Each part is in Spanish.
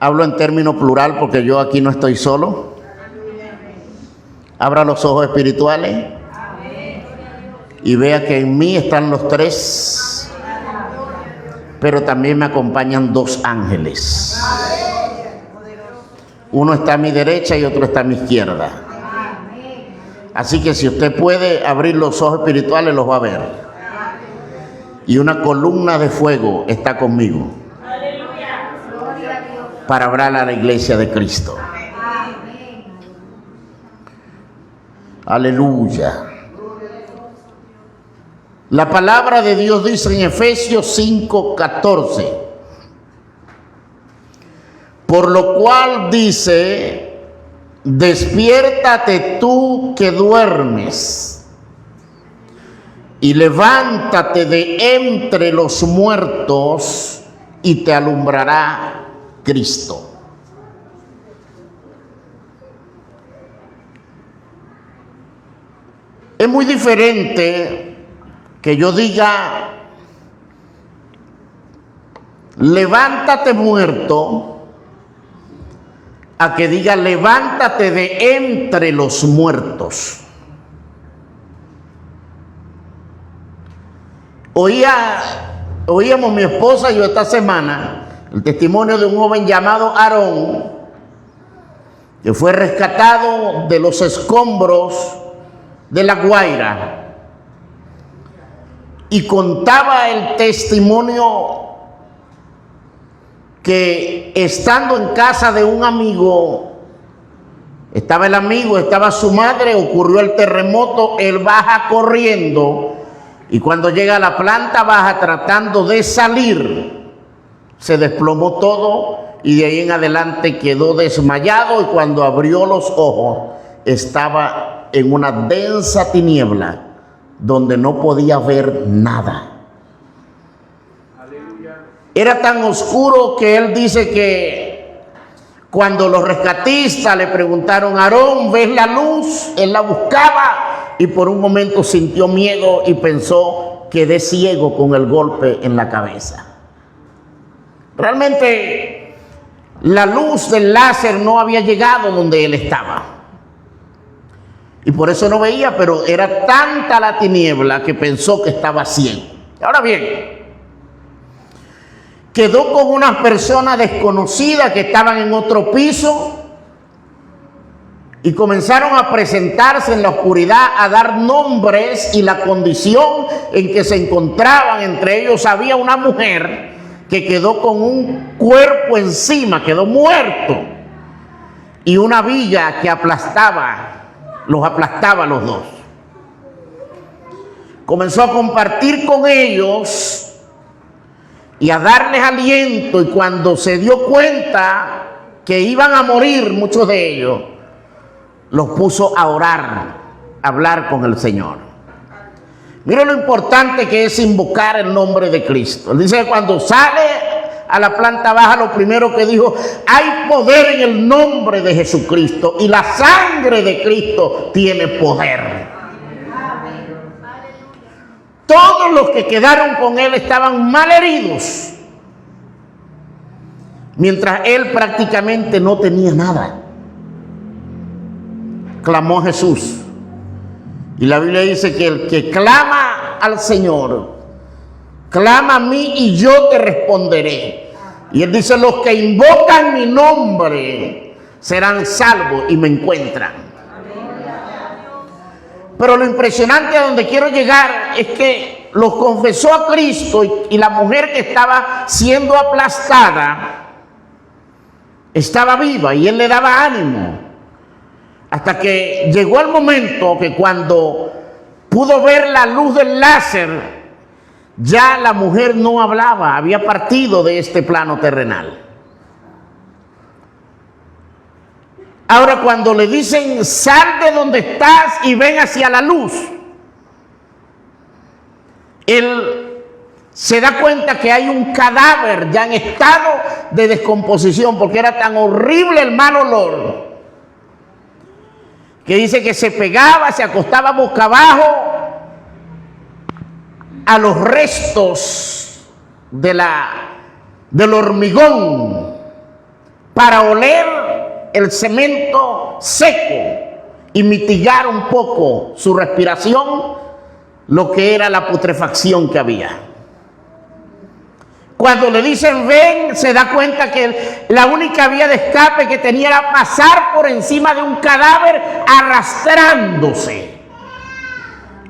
Hablo en término plural porque yo aquí no estoy solo. Abra los ojos espirituales y vea que en mí están los tres, pero también me acompañan dos ángeles. Uno está a mi derecha y otro está a mi izquierda. Así que si usted puede abrir los ojos espirituales, los va a ver. Y una columna de fuego está conmigo para hablar a la iglesia de Cristo. Aleluya. La palabra de Dios dice en Efesios 5:14: por lo cual dice, despiértate tú que duermes, y levántate de entre los muertos, y te alumbrará Cristo. Es muy diferente que yo diga, levántate muerto, a que diga, levántate de entre los muertos. Oíamos mi esposa y yo esta semana el testimonio de un joven llamado Aarón, que fue rescatado de los escombros de La Guaira, y contaba el testimonio que estando en casa de un amigo, estaba el amigo, estaba su madre, ocurrió el terremoto, él baja corriendo, y cuando llega a la planta baja tratando de salir, se desplomó todo y de ahí en adelante quedó desmayado, y cuando abrió los ojos estaba en una densa tiniebla donde no podía ver nada. Era tan oscuro que él dice que cuando los rescatistas le preguntaron, Aarón, ¿ves la luz? Él la buscaba y por un momento sintió miedo y pensó, quedé ciego con el golpe en la cabeza. Realmente la luz del láser no había llegado donde él estaba. Y por eso no veía, pero era tanta la tiniebla que pensó que estaba ciego. Ahora bien, quedó con unas personas desconocidas que estaban en otro piso y comenzaron a presentarse en la oscuridad, a dar nombres y la condición en que se encontraban. Entre ellos había una mujer que quedó con un cuerpo encima, quedó muerto, y una viga que los aplastaba a los dos. Comenzó a compartir con ellos y a darles aliento, y cuando se dio cuenta que iban a morir muchos de ellos, los puso a orar, a hablar con el Señor. Mira lo importante que es invocar el nombre de Cristo. Él dice que cuando sale a la planta baja, lo primero que dijo, hay poder en el nombre de Jesucristo, y la sangre de Cristo tiene poder. Todos los que quedaron con él estaban mal heridos, mientras él prácticamente no tenía nada. Clamó a Jesús, y la Biblia dice que el que clama al Señor, clama a mí y yo te responderé. Y él dice, los que invocan mi nombre serán salvos y me encuentran. Pero lo impresionante a donde quiero llegar es que los confesó a Cristo, y la mujer que estaba siendo aplastada estaba viva y él le daba ánimo. Hasta que llegó el momento que cuando pudo ver la luz del láser, ya la mujer no hablaba, había partido de este plano terrenal. Ahora, cuando le dicen, sal de donde estás y ven hacia la luz, él se da cuenta que hay un cadáver ya en estado de descomposición, porque era tan horrible el mal olor, que dice que se pegaba, se acostaba boca abajo a los restos del hormigón para oler el cemento seco y mitigar un poco su respiración, lo que era la putrefacción que había. Cuando le dicen ven, se da cuenta que la única vía de escape que tenía era pasar por encima de un cadáver arrastrándose.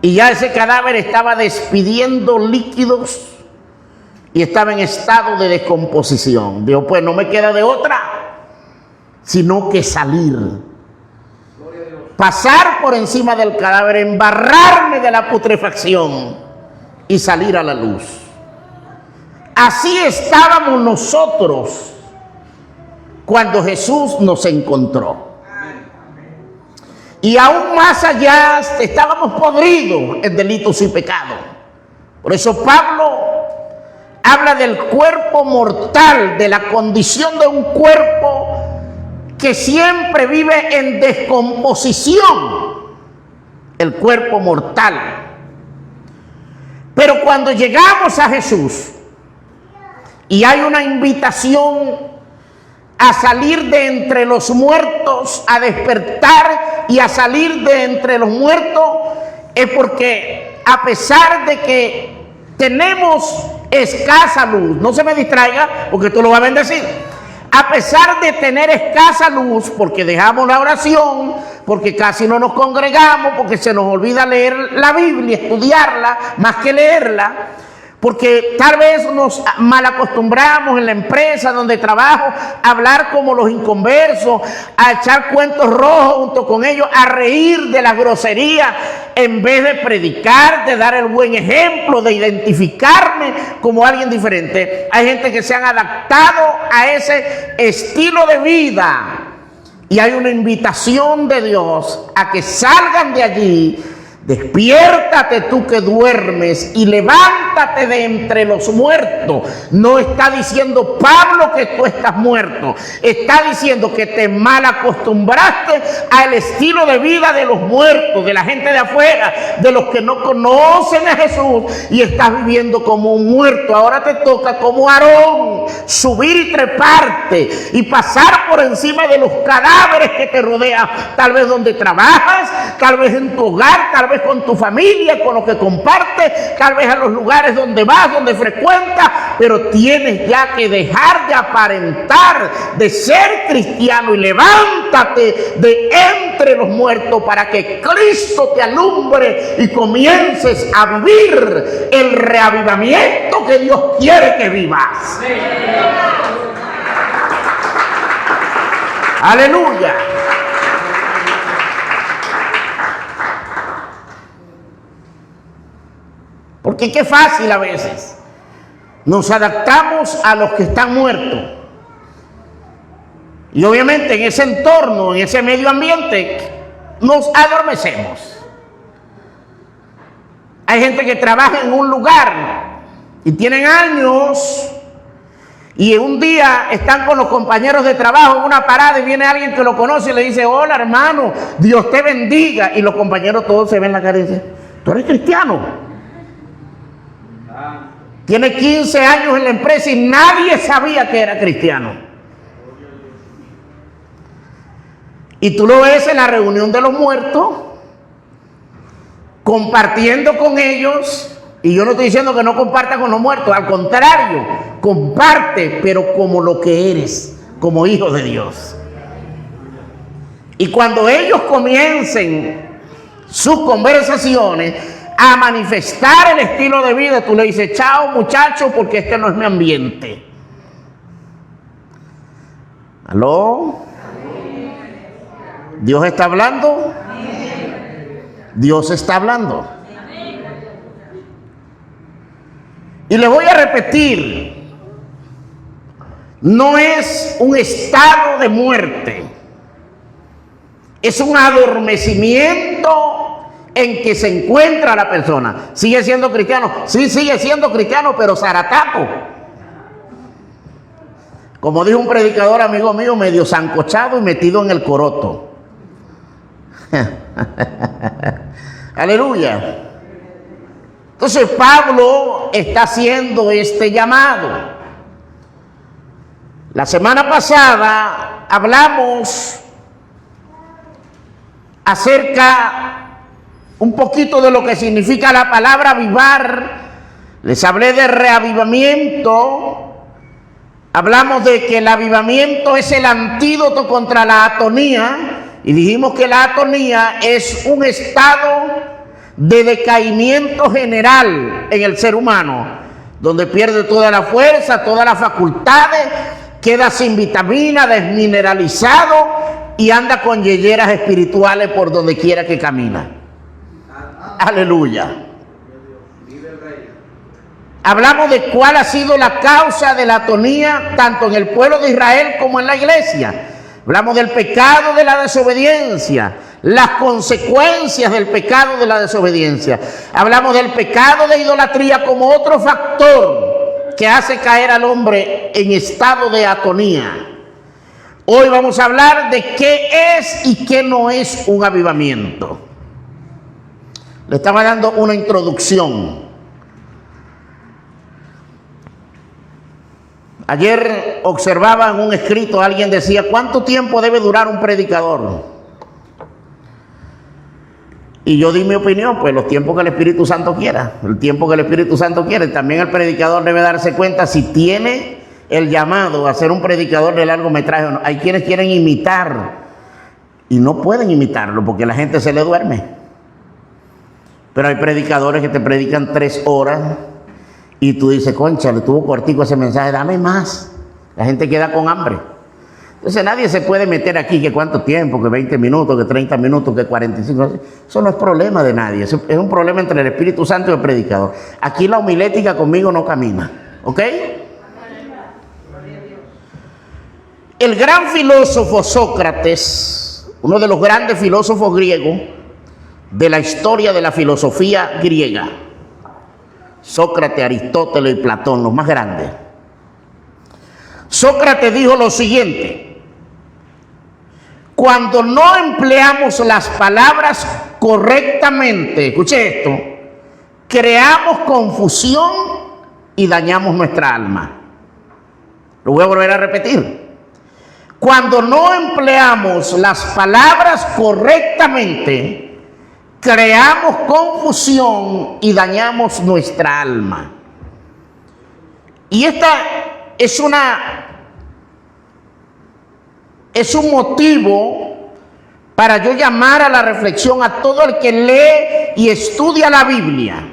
Y ya ese cadáver estaba despidiendo líquidos y estaba en estado de descomposición. Dijo, pues no me queda de otra, sino que salir. Pasar por encima del cadáver, embarrarme de la putrefacción y salir a la luz. Así estábamos nosotros cuando Jesús nos encontró. Y aún más allá estábamos podridos en delitos y pecados. Por eso Pablo habla del cuerpo mortal, de la condición de un cuerpo que siempre vive en descomposición, el cuerpo mortal. Pero cuando llegamos a Jesús y hay una invitación a salir de entre los muertos, a despertar y a salir de entre los muertos, es porque a pesar de que tenemos escasa luz, no se me distraiga porque tú lo vas a bendecir. A pesar de tener escasa luz, porque dejamos la oración, porque casi no nos congregamos, porque se nos olvida leer la Biblia, estudiarla, más que leerla, porque tal vez nos malacostumbramos en la empresa donde trabajo a hablar como los inconversos, a echar cuentos rojos junto con ellos, a reír de las groserías, en vez de predicar, de dar el buen ejemplo, de identificarme como alguien diferente. Hay gente que se han adaptado a ese estilo de vida y hay una invitación de Dios a que salgan de allí. Despiértate tú que duermes y levántate de entre los muertos. No está diciendo Pablo que tú estás muerto. Está diciendo que te mal acostumbraste al estilo de vida de los muertos, de la gente de afuera, de los que no conocen a Jesús, y estás viviendo como un muerto. Ahora te toca como Aarón subir y treparte y pasar por encima de los cadáveres que te rodean, tal vez donde trabajas, tal vez en tu hogar, tal vez con tu familia, con lo que compartes, tal vez a los lugares donde vas, donde frecuentas, pero tienes ya que dejar de aparentar de ser cristiano y levántate de entre los muertos para que Cristo te alumbre y comiences a vivir el reavivamiento que Dios quiere que vivas. Aleluya. Porque qué fácil a veces. Nos adaptamos a los que están muertos. Y obviamente en ese entorno, en ese medio ambiente, nos adormecemos. Hay gente que trabaja en un lugar y tienen años y un día están con los compañeros de trabajo en una parada y viene alguien que lo conoce y le dice, hola hermano, Dios te bendiga. Y los compañeros todos se ven la cara y dicen, ¿tú eres cristiano? Tiene 15 años en la empresa y nadie sabía que era cristiano. Y tú lo ves en la reunión de los muertos, compartiendo con ellos. Y yo no estoy diciendo que no compartas con los muertos, al contrario, comparte, pero como lo que eres, como hijo de Dios. Y cuando ellos comiencen sus conversaciones a manifestar el estilo de vida, tú le dices, chao muchacho, porque este no es mi ambiente. ¿Aló? ¿Dios está hablando? Dios está hablando. Y le voy a repetir, no es un estado de muerte, es un adormecimiento en que se encuentra la persona. ¿Sigue siendo cristiano? Sí, sigue siendo cristiano, pero zarataco. Como dijo un predicador amigo mío, medio sancochado y metido en el coroto. Aleluya. Entonces Pablo está haciendo este llamado. La semana pasada hablamos acerca un poquito de lo que significa la palabra avivar. Les hablé de reavivamiento. Hablamos de que el avivamiento es el antídoto contra la atonía y dijimos que la atonía es un estado de decaimiento general en el ser humano, donde pierde toda la fuerza, todas las facultades, queda sin vitamina, desmineralizado y anda con yeyeras espirituales por donde quiera que camina. Aleluya. Hablamos de cuál ha sido la causa de la atonía tanto en el pueblo de Israel como en la iglesia. Hablamos del pecado de la desobediencia, las consecuencias del pecado de la desobediencia. Hablamos del pecado de idolatría como otro factor que hace caer al hombre en estado de atonía. Hoy vamos a hablar de qué es y qué no es un avivamiento. Le estaba dando una introducción. Ayer observaba en un escrito, alguien decía, ¿cuánto tiempo debe durar un predicador? Y yo di mi opinión, pues los tiempos que el Espíritu Santo quiera, el tiempo que el Espíritu Santo quiere. También el predicador debe darse cuenta si tiene el llamado a ser un predicador de largometraje o no. Hay quienes quieren imitar y no pueden imitarlo porque la gente se le duerme. Pero hay predicadores que te predican 3 horas y tú dices, concha, le tuvo cortico ese mensaje, dame más. La gente queda con hambre. Entonces nadie se puede meter aquí que cuánto tiempo, que 20 minutos, que 30 minutos, que 45. Eso no es problema de nadie. Eso es un problema entre el Espíritu Santo y el predicador. Aquí la homilética conmigo no camina. ¿Ok? El gran filósofo Sócrates, uno de los grandes filósofos griegos de la historia de la filosofía griega, Sócrates, Aristóteles y Platón, los más grandes. Sócrates dijo lo siguiente: cuando no empleamos las palabras correctamente, escuche esto, creamos confusión y dañamos nuestra alma. Lo voy a volver a repetir. Cuando no empleamos las palabras correctamente, creamos confusión y dañamos nuestra alma. Y esta es un motivo para yo llamar a la reflexión a todo el que lee y estudia la Biblia,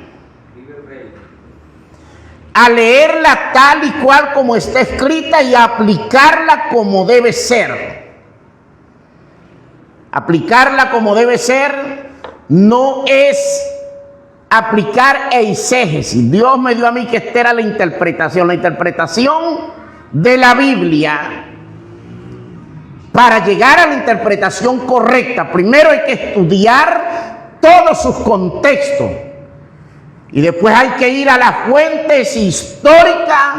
a leerla tal y cual como está escrita y a aplicarla como debe ser. Aplicarla como debe ser no es aplicar eisegesis. Dios me dio a mí que esta era la interpretación de la Biblia. Para llegar a la interpretación correcta, primero hay que estudiar todos sus contextos y después hay que ir a las fuentes históricas,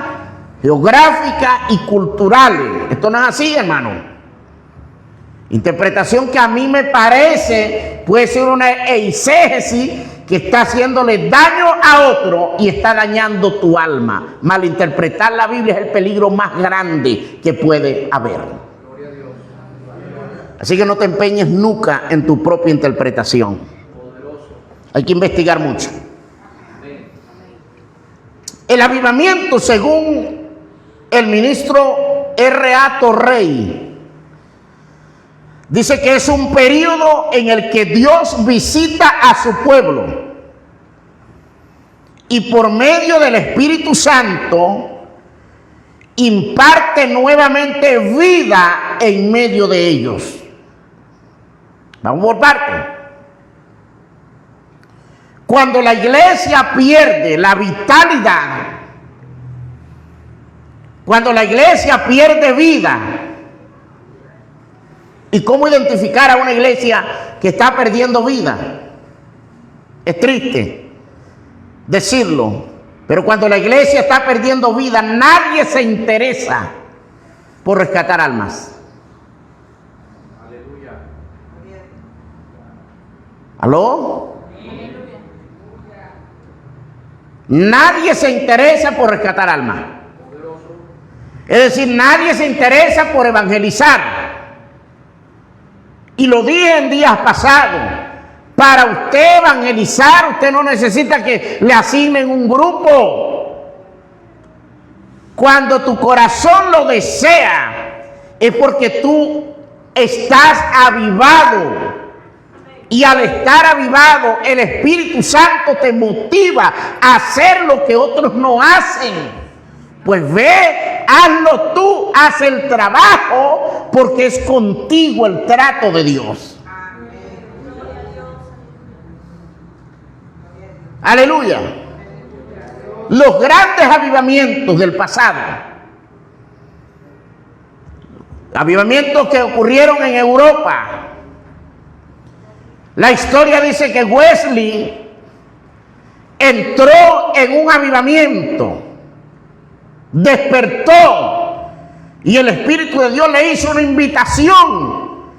geográficas y culturales. Esto no es así, hermano. Interpretación que a mí me parece puede ser una eisegesis que está haciéndole daño a otro y está dañando tu alma. Malinterpretar la Biblia es el peligro más grande que puede haber. Así que no te empeñes nunca en tu propia interpretación. Hay que investigar mucho. El avivamiento, según el ministro R.A. Torrey, dice que es un periodo en el que Dios visita a su pueblo y por medio del Espíritu Santo imparte nuevamente vida en medio de ellos. Vamos por parte. Cuando la iglesia pierde la vitalidad, cuando la iglesia pierde vida, ¿y cómo identificar a una iglesia que está perdiendo vida? Es triste decirlo, pero cuando la iglesia está perdiendo vida, nadie se interesa por rescatar almas. ¿Aló? Nadie se interesa por rescatar almas. Es decir, nadie se interesa por evangelizar. Y lo dije en días pasados. Para usted evangelizar, usted no necesita que le asignen un grupo. Cuando tu corazón lo desea, es porque tú estás avivado. Y al estar avivado, el Espíritu Santo te motiva a hacer lo que otros no hacen. Pues ve, hazlo tú, haz el trabajo, porque es contigo el trato de Dios. Aleluya. Los grandes avivamientos del pasado, avivamientos que ocurrieron en Europa. La historia dice que Wesley entró en un avivamiento, despertó, y el Espíritu de Dios le hizo una invitación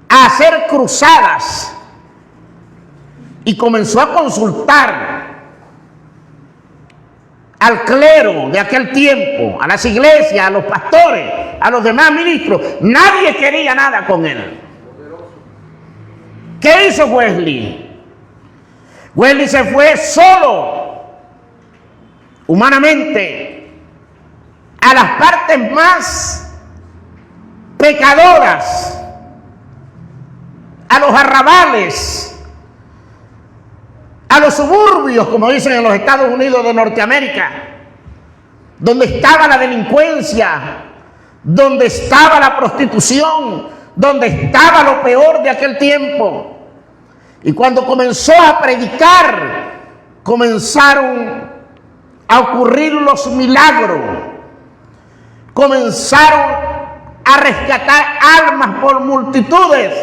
a hacer cruzadas, y comenzó a consultar al clero de aquel tiempo, a las iglesias, a los pastores, a los demás ministros. Nadie quería nada con él. ¿Qué hizo Wesley? Wesley se fue solo, humanamente, a las partes más pecadoras, a los arrabales, a los suburbios, como dicen en los Estados Unidos de Norteamérica, donde estaba la delincuencia, donde estaba la prostitución, donde estaba lo peor de aquel tiempo. Y cuando comenzó a predicar, comenzaron a ocurrir los milagros, comenzaron a rescatar almas por multitudes.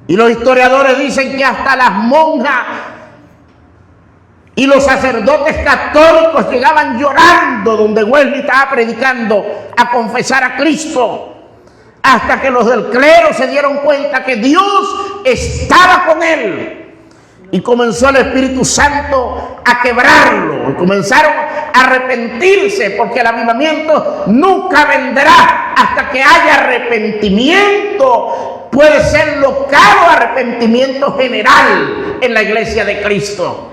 Y los historiadores dicen que hasta las monjas y los sacerdotes católicos llegaban llorando donde Wesley estaba predicando a confesar a Cristo, hasta que los del clero se dieron cuenta que Dios estaba con él. Y comenzó el Espíritu Santo a quebrarlo. Y comenzaron a arrepentirse, porque el avivamiento nunca vendrá hasta que haya arrepentimiento. Puede ser local o arrepentimiento general en la iglesia de Cristo.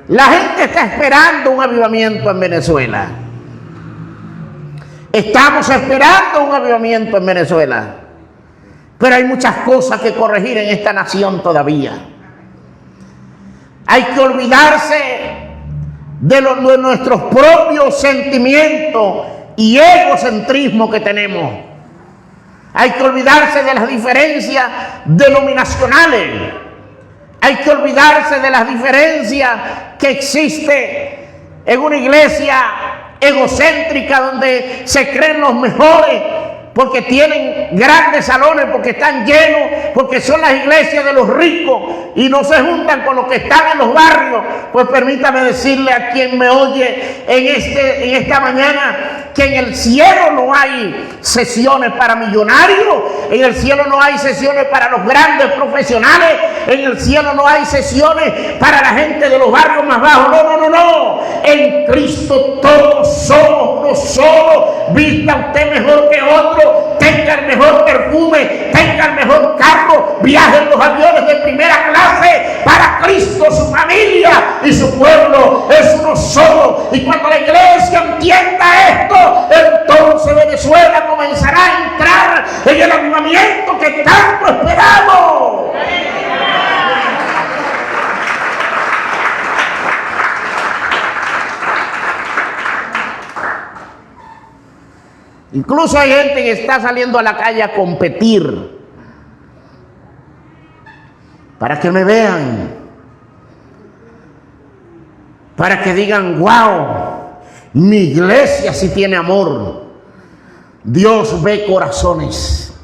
La gente está esperando un avivamiento en Venezuela. Estamos esperando un avivamiento en Venezuela. Pero hay muchas cosas que corregir en esta nación todavía. Hay que olvidarse de nuestros propios sentimientos y egocentrismo que tenemos. Hay que olvidarse de las diferencias denominacionales. Hay que olvidarse de las diferencias que existen en una iglesia egocéntrica donde se creen los mejores, porque tienen grandes salones, porque están llenos, porque son las iglesias de los ricos y no se juntan con los que están en los barrios. Pues permítame decirle a quien me oye en esta mañana que en el cielo no hay sesiones para millonarios, en el cielo no hay sesiones para los grandes profesionales, en el cielo no hay sesiones para la gente de los barrios más bajos. No, no, no, no. En Cristo todos somos uno solo. Vista usted mejor que otro, tenga el mejor perfume, tenga el mejor carro, viaje en los aviones de primera clase. Para Cristo, su familia y su pueblo es uno solo. Y cuando la iglesia entienda esto, entonces Venezuela comenzará a entrar en el avivamiento que tanto esperamos. Incluso hay gente que está saliendo a la calle a competir para que me vean, para que digan: wow, mi iglesia sí tiene amor. Dios ve corazones.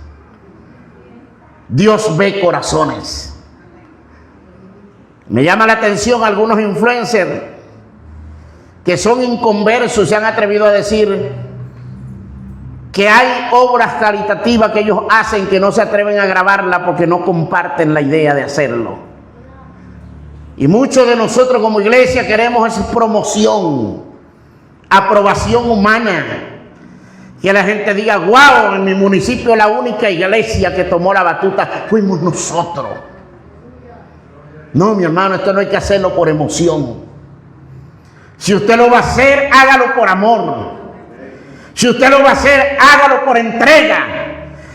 Dios ve corazones. Me llama la atención algunos influencers que son inconversos y se han atrevido a decir que hay obras caritativas que ellos hacen que no se atreven a grabarla porque no comparten la idea de hacerlo. Y muchos de nosotros como iglesia queremos esa promoción. aprobación humana. Que la gente diga, wow, en mi municipio la única iglesia que tomó la batuta fuimos nosotros. No, mi hermano, esto no hay que hacerlo por emoción. Si usted lo va a hacer, hágalo por amor. Si usted lo va a hacer, hágalo por entrega.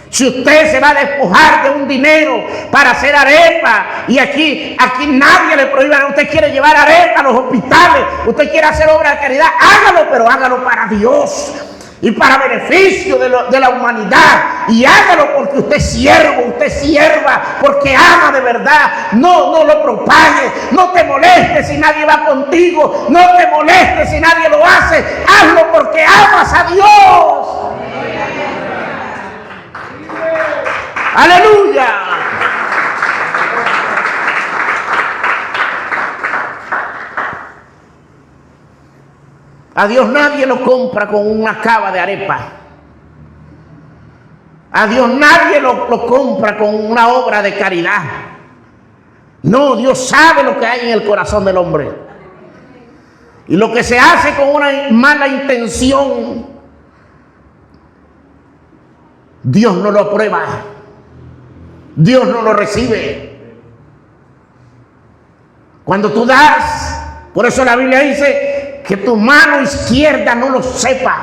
Si usted se va a despojar de un dinero para hacer arepa, y aquí nadie le prohíbe, usted quiere llevar arepa a los hospitales, usted quiere hacer obra de caridad, hágalo, pero hágalo para Dios y para beneficio de la humanidad, y hágalo porque usted es siervo, usted es sierva, porque ama de verdad. No lo propagues, no te molestes si nadie va contigo, no te molestes si nadie lo hace, hazlo porque amas a Dios. ¡Aleluya! A Dios nadie lo compra con una cava de arepa. A Dios nadie lo compra con una obra de caridad. No, Dios sabe lo que hay en el corazón del hombre. Y lo que se hace con una mala intención, Dios no lo aprueba. Dios no lo recibe. Cuando tú das, por eso la Biblia dice que tu mano izquierda no lo sepa.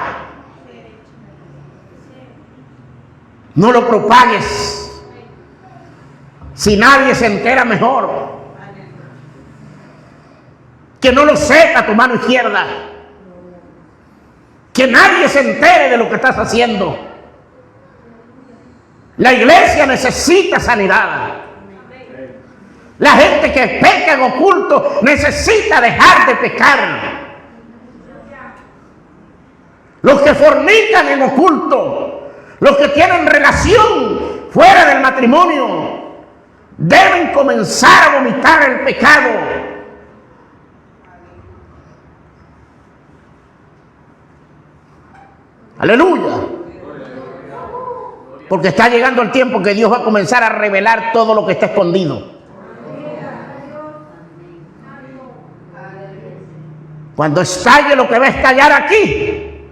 No lo propagues. Si nadie se entera, mejor. Que no lo sepa tu mano izquierda. Que nadie se entere de lo que estás haciendo. La iglesia necesita sanidad. La gente que peca en oculto necesita dejar de pecar. Los que fornican en oculto, los que tienen relación fuera del matrimonio, deben comenzar a vomitar el pecado. Aleluya. Porque está llegando el tiempo que Dios va a comenzar a revelar todo lo que está escondido. Cuando estalle lo que va a estallar aquí,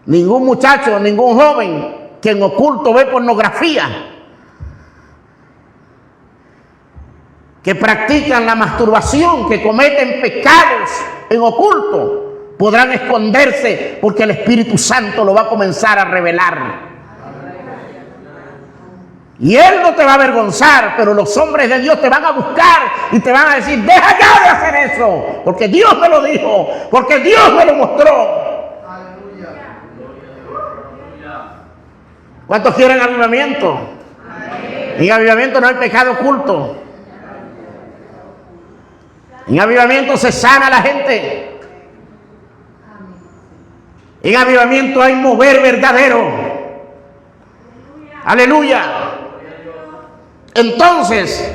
ningún muchacho, ningún joven que en oculto ve pornografía, que practican la masturbación, que cometen pecados en oculto, podrán esconderse porque el Espíritu Santo lo va a comenzar a revelar. Y Él no te va a avergonzar, pero los hombres de Dios te van a buscar y te van a decir, deja ya de hacer eso, porque Dios me lo dijo, porque Dios me lo mostró. ¿Cuántos quieren avivamiento? En avivamiento no hay pecado oculto. En avivamiento se sana la gente. En avivamiento hay mover verdadero. Aleluya. Entonces,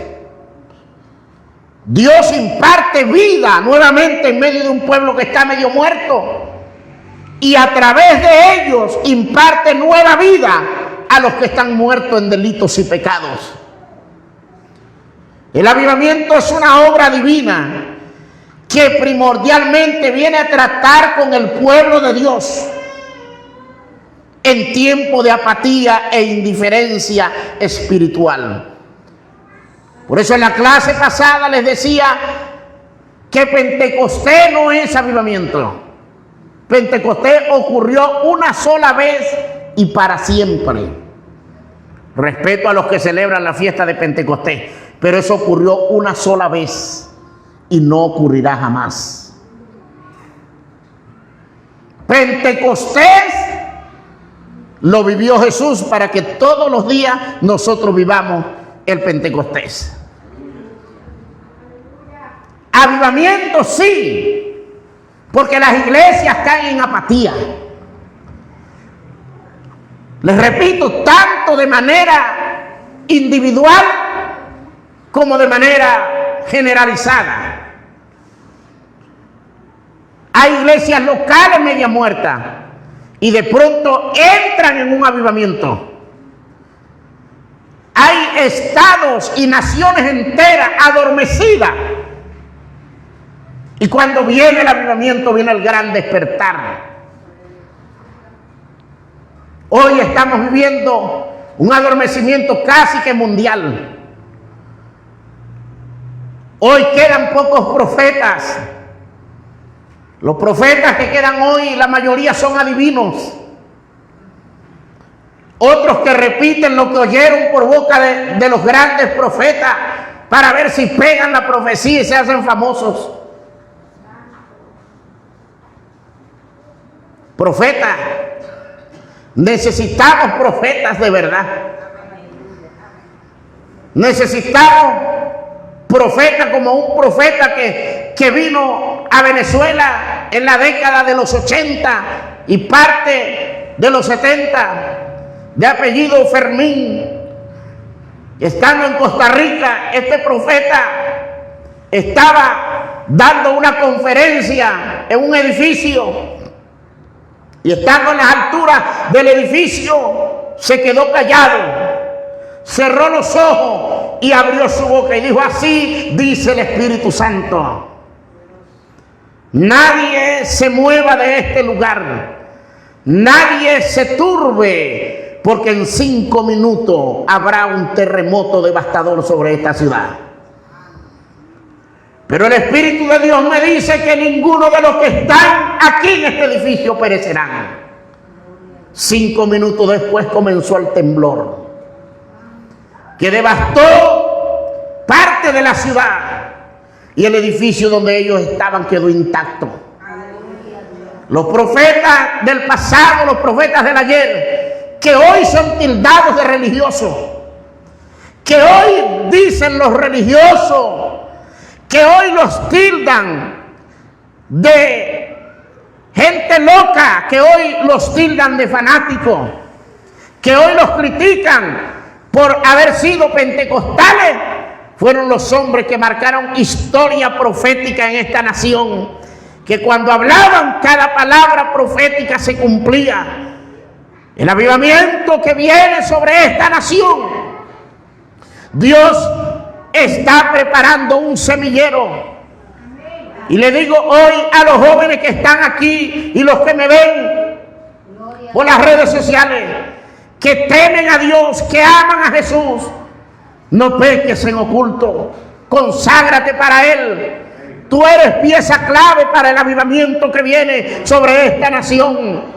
Dios imparte vida nuevamente en medio de un pueblo que está medio muerto. Y a través de ellos imparte nueva vida a los que están muertos en delitos y pecados. El avivamiento es una obra divina que primordialmente viene a tratar con el pueblo de Dios en tiempo de apatía e indiferencia espiritual. Por eso en la clase pasada les decía que Pentecostés no es avivamiento. Pentecostés ocurrió una sola vez y para siempre. Respeto a los que celebran la fiesta de Pentecostés, pero eso ocurrió una sola vez y no ocurrirá jamás. Pentecostés lo vivió Jesús para que todos los días nosotros vivamos el Pentecostés. Avivamiento sí, porque las iglesias caen en apatía. Les repito, tanto de manera individual como de manera generalizada. Hay iglesias locales media muertas y de pronto entran en un avivamiento. Hay estados y naciones enteras adormecidas. Y cuando viene el avivamiento, viene el gran despertar. Hoy estamos viviendo un adormecimiento casi que mundial. Hoy quedan pocos profetas. Los profetas que quedan hoy, la mayoría son adivinos. Otros que repiten lo que oyeron por boca de los grandes profetas para ver si pegan la profecía y se hacen famosos. Profetas. Necesitamos profetas de verdad. Necesitamos profetas como un profeta que vino a Venezuela en la década de los 80 y parte de los 70, de apellido Fermín. Estando en Costa Rica, este profeta estaba dando una conferencia en un edificio y estando en las alturas del edificio se quedó callado, cerró los ojos y abrió su boca y dijo: así dice el Espíritu Santo, nadie se mueva de este lugar, nadie se turbe, porque en 5 minutos habrá un terremoto devastador sobre esta ciudad. Pero el Espíritu de Dios me dice que ninguno de los que están aquí en este edificio perecerán. 5 minutos después comenzó el temblor, que devastó parte de la ciudad, y el edificio donde ellos estaban quedó intacto. Los profetas del pasado, los profetas del ayer, que hoy son tildados de religiosos, que hoy dicen los religiosos, que hoy los tildan de gente loca, que hoy los tildan de fanáticos, que hoy los critican por haber sido pentecostales, fueron los hombres que marcaron historia profética en esta nación, que cuando hablaban cada palabra profética se cumplía. El avivamiento que viene sobre esta nación, Dios está preparando un semillero. Y le digo hoy a los jóvenes que están aquí y los que me ven por las redes sociales, que temen a Dios, que aman a Jesús, no peques en oculto, conságrate para Él. Tú eres pieza clave para el avivamiento que viene sobre esta nación.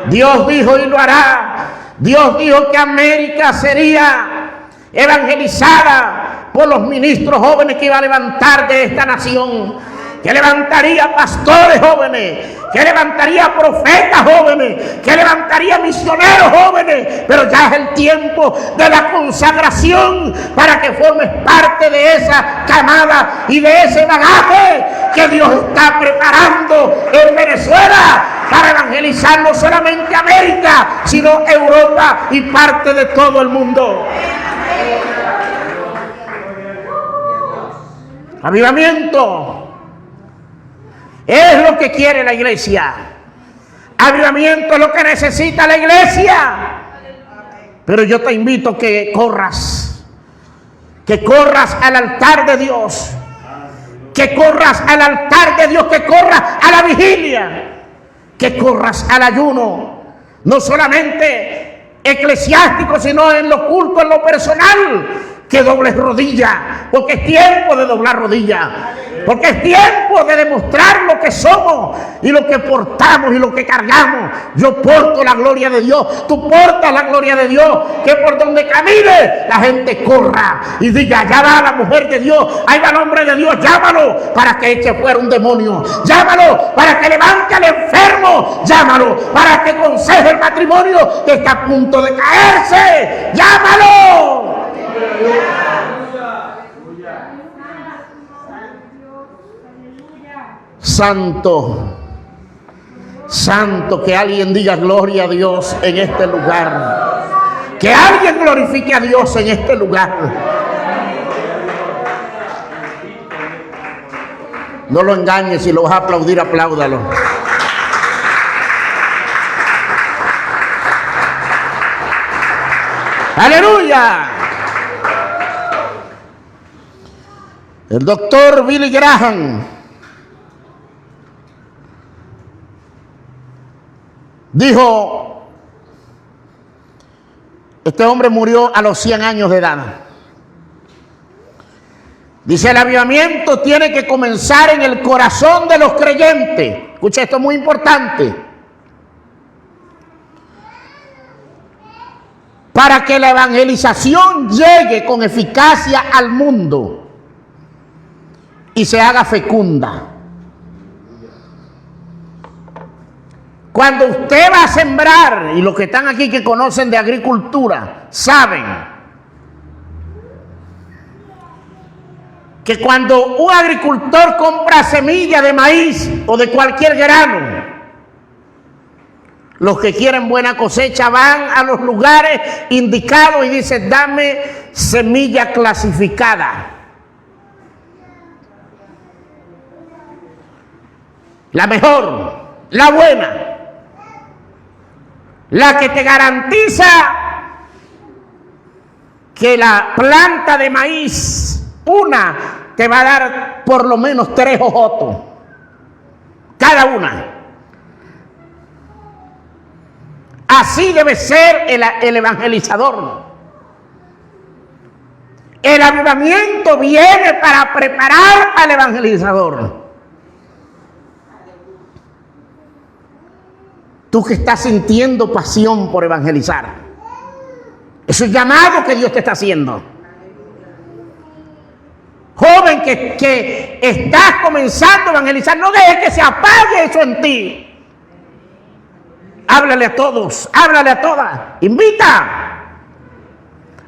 Dios dijo y lo hará. Dios dijo que América sería evangelizada por los ministros jóvenes que iba a levantar de esta nación, que levantaría pastores jóvenes, que levantaría profetas jóvenes, que levantaría misioneros jóvenes. Pero ya es el tiempo de la consagración para que formes parte de esa camada y de ese bagaje que Dios está preparando en Venezuela para evangelizar no solamente América, sino Europa y parte de todo el mundo. Avivamiento es lo que quiere la iglesia. Avivamiento es lo que necesita la iglesia. Pero yo te invito a que corras al altar de Dios, que corras al altar de Dios, que corras a la vigilia, que corras al ayuno, no solamente eclesiástico, sino en lo culto, en lo personal, que dobles rodillas, porque es tiempo de doblar rodillas, porque es tiempo de demostrar lo que somos y lo que portamos y lo que cargamos. Yo porto la gloria de Dios, tú portas la gloria de Dios, que por donde camine la gente corra y diga: allá va la mujer de Dios, ahí va el hombre de Dios, llámalo para que eche fuera un demonio, llámalo para que levante al enfermo, llámalo para que aconseje el matrimonio que está a punto de caerse, llámalo. Santo, santo, que alguien diga gloria a Dios en este lugar, que alguien glorifique a Dios en este lugar. No lo engañes, si lo vas a aplaudir, apláudalo. ¡Aleluya! El doctor Billy Graham dijo Este hombre murió a los 100 años de edad. Dice, el avivamiento tiene que comenzar en el corazón de los creyentes. Escucha, esto es muy importante. Para que la evangelización llegue con eficacia al mundo y se haga fecunda. Cuando usted va a sembrar, y los que están aquí que conocen de agricultura, saben que cuando un agricultor compra semilla de maíz o de cualquier grano, los que quieren buena cosecha van a los lugares indicados y dicen, dame semilla clasificada. La mejor, la buena, la que te garantiza que la planta de maíz, una, te va a dar por lo menos 3 ojotos, cada una. Así debe ser el evangelizador. El avivamiento viene para preparar al evangelizador. Tú que estás sintiendo pasión por evangelizar, eso es llamado que Dios te está haciendo. Joven que estás comenzando a evangelizar, no dejes que se apague eso en ti. Háblale a todos, háblale a todas, invita,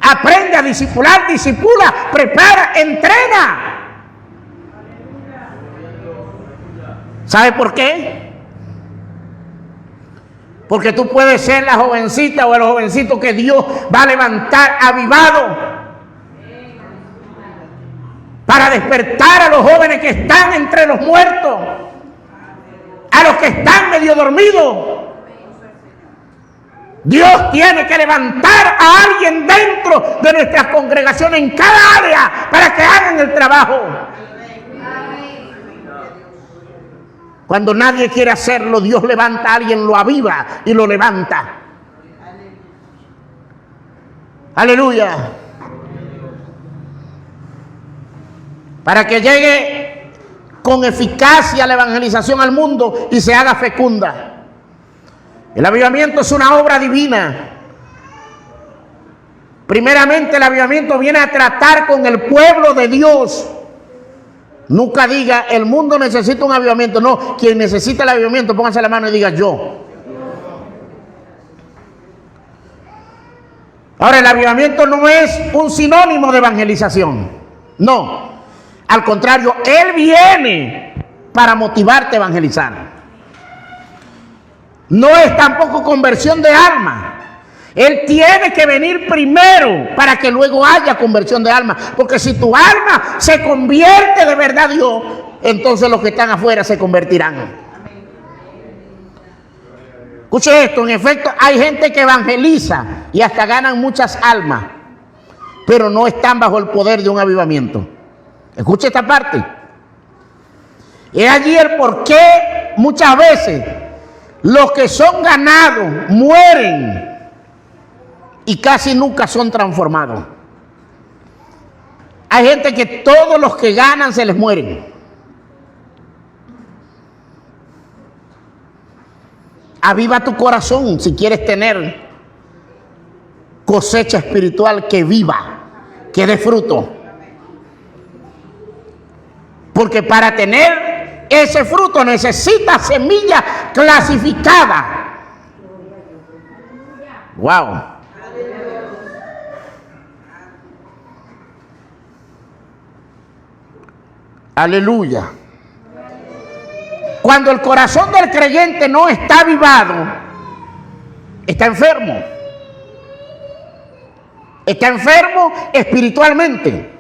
aprende a discipular, disipula, prepara, entrena. ¿Sabe por qué? Porque tú puedes ser la jovencita o el jovencito que Dios va a levantar avivado para despertar a los jóvenes que están entre los muertos, a los que están medio dormidos. Dios tiene que levantar a alguien dentro de nuestras congregaciones en cada área para que hagan el trabajo. Cuando nadie quiere hacerlo, Dios levanta a alguien, lo aviva y lo levanta. Aleluya. Para que llegue con eficacia la evangelización al mundo y se haga fecunda. El avivamiento es una obra divina. Primeramente, el avivamiento viene a tratar con el pueblo de Dios. Nunca diga, el mundo necesita un avivamiento. No, quien necesita el avivamiento, póngase la mano y diga yo. Ahora, el avivamiento no es un sinónimo de evangelización. No. Al contrario, Él viene para motivarte a evangelizar. No es tampoco conversión de alma. Él tiene que venir primero para que luego haya conversión de alma. Porque si tu alma se convierte de verdad a Dios, entonces los que están afuera se convertirán. Escuche esto, en efecto hay gente que evangeliza y hasta ganan muchas almas, pero no están bajo el poder de un avivamiento. Escuche esta parte. Es allí el por qué muchas veces los que son ganados mueren y casi nunca son transformados. Hay gente que todos los que ganan se les mueren. Aviva tu corazón si quieres tener cosecha espiritual que viva, que dé fruto. Porque para tener ese fruto necesita semilla clasificada. Wow. Aleluya. Cuando el corazón del creyente no está avivado, está enfermo. Está enfermo espiritualmente.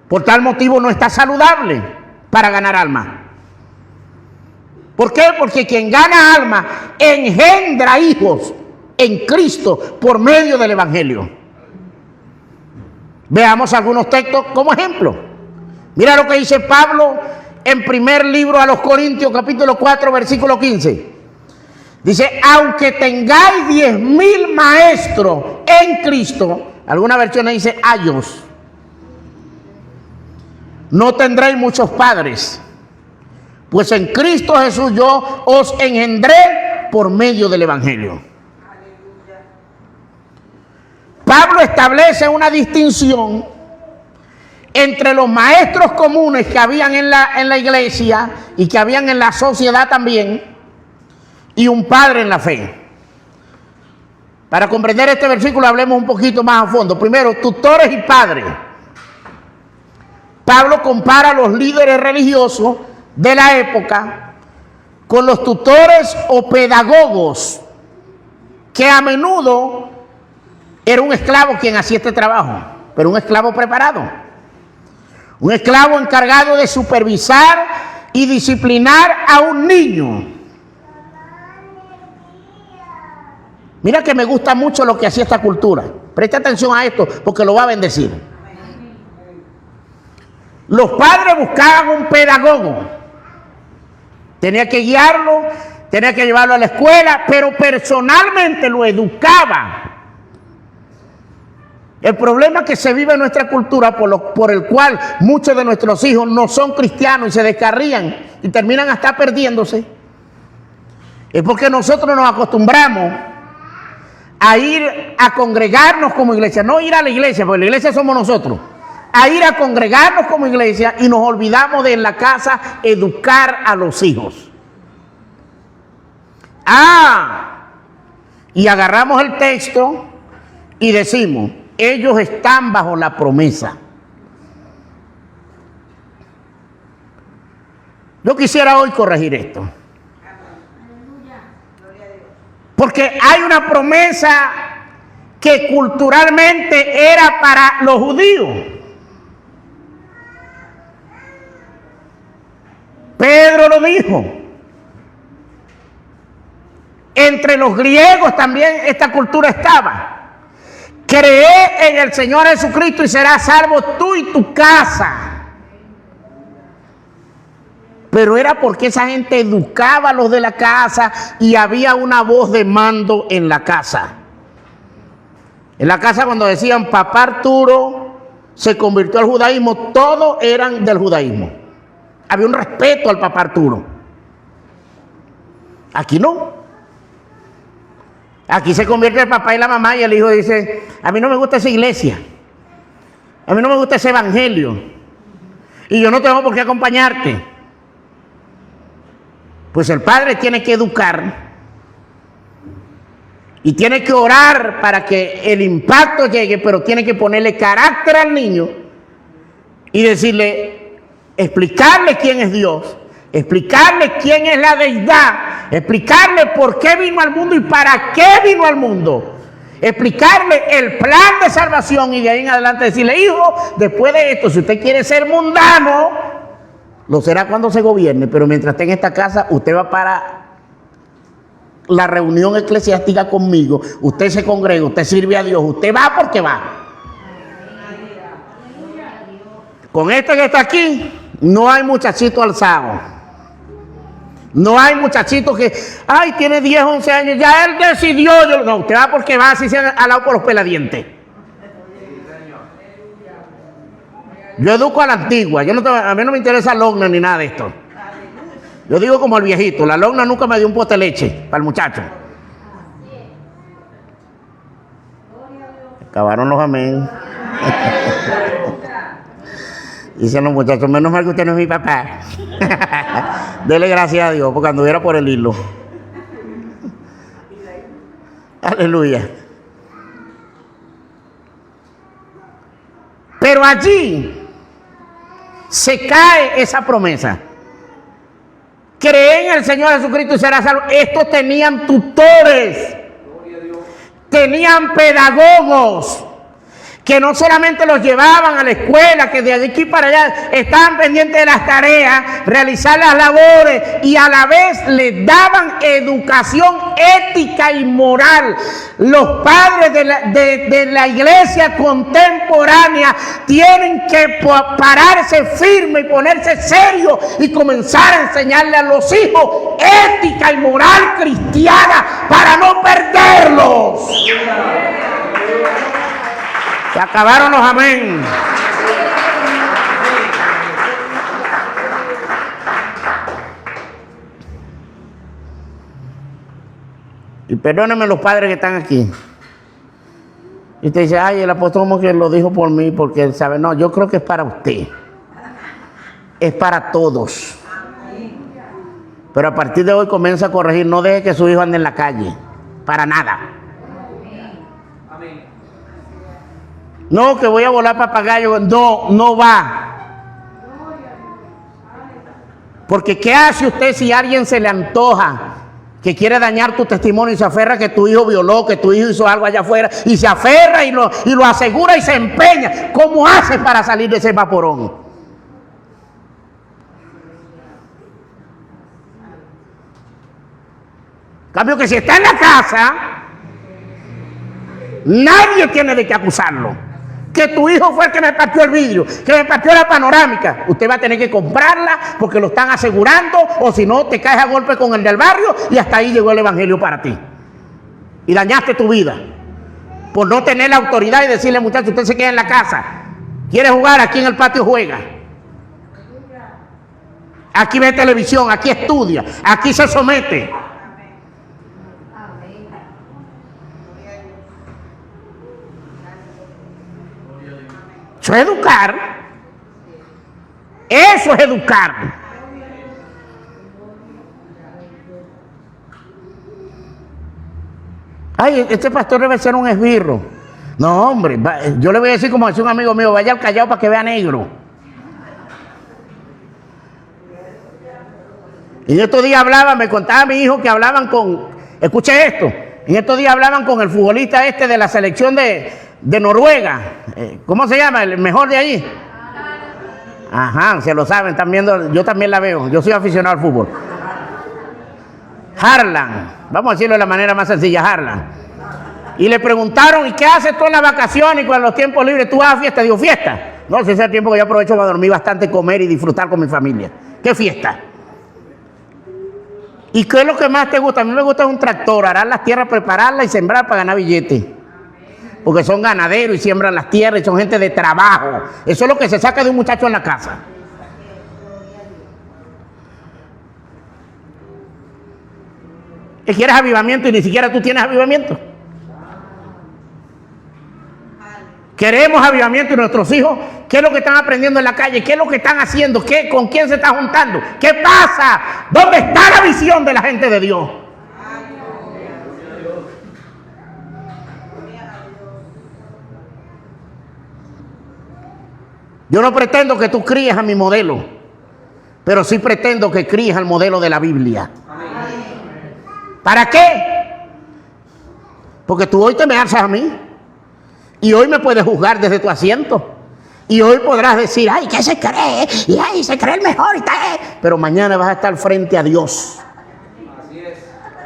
Por tal motivo no está saludable para ganar alma. ¿Por qué? Porque quien gana alma engendra hijos en Cristo por medio del Evangelio. Veamos algunos textos como ejemplo. Mira lo que dice Pablo en primer libro a los Corintios, capítulo 4, versículo 15. Dice, aunque tengáis 10,000 maestros en Cristo, alguna versión dice ayos, no tendréis muchos padres, pues en Cristo Jesús yo os engendré por medio del Evangelio. Pablo establece una distinción entre los maestros comunes que habían en la iglesia y que habían en la sociedad también, y un padre en la fe. Para comprender este versículo hablemos un poquito más a fondo. Primero, tutores y padres. Pablo compara a los líderes religiosos de la época con los tutores o pedagogos, que a menudo era un esclavo quien hacía este trabajo, pero un esclavo preparado. Un esclavo encargado de supervisar y disciplinar a un niño. Mira que me gusta mucho lo que hacía esta cultura. Presta atención a esto porque lo va a bendecir. Los padres buscaban un pedagogo. Tenía que guiarlo, tenía que llevarlo a la escuela, pero personalmente lo educaba. El problema que se vive en nuestra cultura, por el cual muchos de nuestros hijos no son cristianos y se descarrían y terminan hasta perdiéndose, es porque nosotros nos acostumbramos a ir a congregarnos como iglesia, no ir a la iglesia, porque la iglesia somos nosotros, a ir a congregarnos como iglesia y nos olvidamos de en la casa educar a los hijos. Y agarramos el texto y decimos, ellos están bajo la promesa. Yo quisiera hoy corregir esto. Porque hay una promesa que culturalmente era para los judíos. Pedro lo dijo. Entre los griegos también esta cultura estaba. Cree en el Señor Jesucristo y serás salvo tú y tu casa. Pero era porque esa gente educaba a los de la casa y había una voz de mando en la casa. En la casa cuando decían papá Arturo se convirtió al judaísmo, todos eran del judaísmo. Había un respeto al papá Arturo. Aquí no. Aquí se convierte el papá y la mamá y el hijo dice, a mí no me gusta esa iglesia, a mí no me gusta ese evangelio y yo no tengo por qué acompañarte. Pues el padre tiene que educar y tiene que orar para que el impacto llegue, pero tiene que ponerle carácter al niño y decirle, explicarle quién es Dios, explicarle quién es la deidad, explicarle por qué vino al mundo y para qué vino al mundo, explicarle el plan de salvación y de ahí en adelante decirle, hijo, después de esto, si usted quiere ser mundano, lo será cuando se gobierne, pero mientras esté en esta casa, usted va para la reunión eclesiástica conmigo, usted se congrega, usted sirve a Dios, usted va porque va. Con este que está aquí, no hay muchachito alzado. No hay muchachitos que, ay, tiene 10, 11 años, ya él decidió. No, usted va porque va así se ha alado por los peladientes. Yo educo a la antigua, a mí no me interesa logna ni nada de esto. Yo digo como el viejito, la logna nunca me dio un pote de leche para el muchacho. Acabaron los amén. Dicen los muchachos, menos mal que usted no es mi papá. Dele gracias a Dios, porque anduviera por el hilo. Aleluya. Pero allí se cae esa promesa. Cree en el Señor Jesucristo y será salvo. Estos tenían tutores, tenían pedagogos que no solamente los llevaban a la escuela, que de aquí para allá estaban pendientes de las tareas, realizar las labores y a la vez les daban educación ética y moral. Los padres de la iglesia contemporánea tienen que pararse firme y ponerse serio y comenzar a enseñarle a los hijos ética y moral cristiana para no perderlos. Se acabaron los amén. Y perdónenme los padres que están aquí. Y usted dice, ay, el apóstol como que lo dijo por mí, porque él sabe. No, yo creo que es para usted. Es para todos. Pero a partir de hoy comienza a corregir. No deje que su hijo ande en la calle. Para nada. No, que voy a volar papagayo. No, no va. Porque ¿qué hace usted si a alguien se le antoja que quiere dañar tu testimonio y se aferra que tu hijo violó, que tu hijo hizo algo allá afuera, y se aferra y lo asegura y se empeña? ¿Cómo hace para salir de ese vaporón? En cambio que si está en la casa, nadie tiene de qué acusarlo. Que tu hijo fue el que me partió el vidrio, que me partió la panorámica. Usted va a tener que comprarla porque lo están asegurando, o si no te caes a golpe con el del barrio y hasta ahí llegó el evangelio para ti. Y dañaste tu vida por no tener la autoridad y decirle, muchacho, usted se queda en la casa. ¿Quiere jugar? Aquí en el patio juega. Aquí ve televisión, aquí estudia, aquí se somete. Eso es educar. Eso es educar. Ay, este pastor debe ser un esbirro. No, hombre, yo le voy a decir como decía un amigo mío, vaya al Callao para que vea negro. Y en estos días me contaba mi hijo que hablaban escuche esto, en estos días hablaban con el futbolista de la selección de Noruega. ¿Cómo se llama? El mejor de allí. Ajá, se lo saben, están viendo, yo también la veo, yo soy aficionado al fútbol. Haaland, vamos a decirlo de la manera más sencilla, Haaland. Y le preguntaron, ¿y qué haces tú en las vacaciones y con los tiempos libres? ¿Tú vas a fiesta? Digo, fiesta. No, ese es el tiempo que yo aprovecho para dormir bastante, comer y disfrutar con mi familia. ¿Qué fiesta? ¿Y qué es lo que más te gusta? A mí me gusta un tractor, arar las tierras, prepararlas y sembrar para ganar billetes. Porque son ganaderos y siembran las tierras y son gente de trabajo. Eso es lo que se saca de un muchacho en la casa. ¿Y quieres avivamiento y ni siquiera tú tienes avivamiento? Queremos avivamiento y nuestros hijos, ¿qué es lo que están aprendiendo en la calle? ¿Qué es lo que están haciendo? ¿Con quién se están juntando? ¿Qué pasa? ¿Dónde está la visión de la gente de Dios? Yo no pretendo que tú críes a mi modelo, pero sí pretendo que críes al modelo de la Biblia. ¿Para qué? Porque tú hoy te me alzas a mí y hoy me puedes juzgar desde tu asiento y hoy podrás decir, ay, ¿qué se cree? Y ay, se cree el mejor y tal. Pero mañana vas a estar frente a Dios.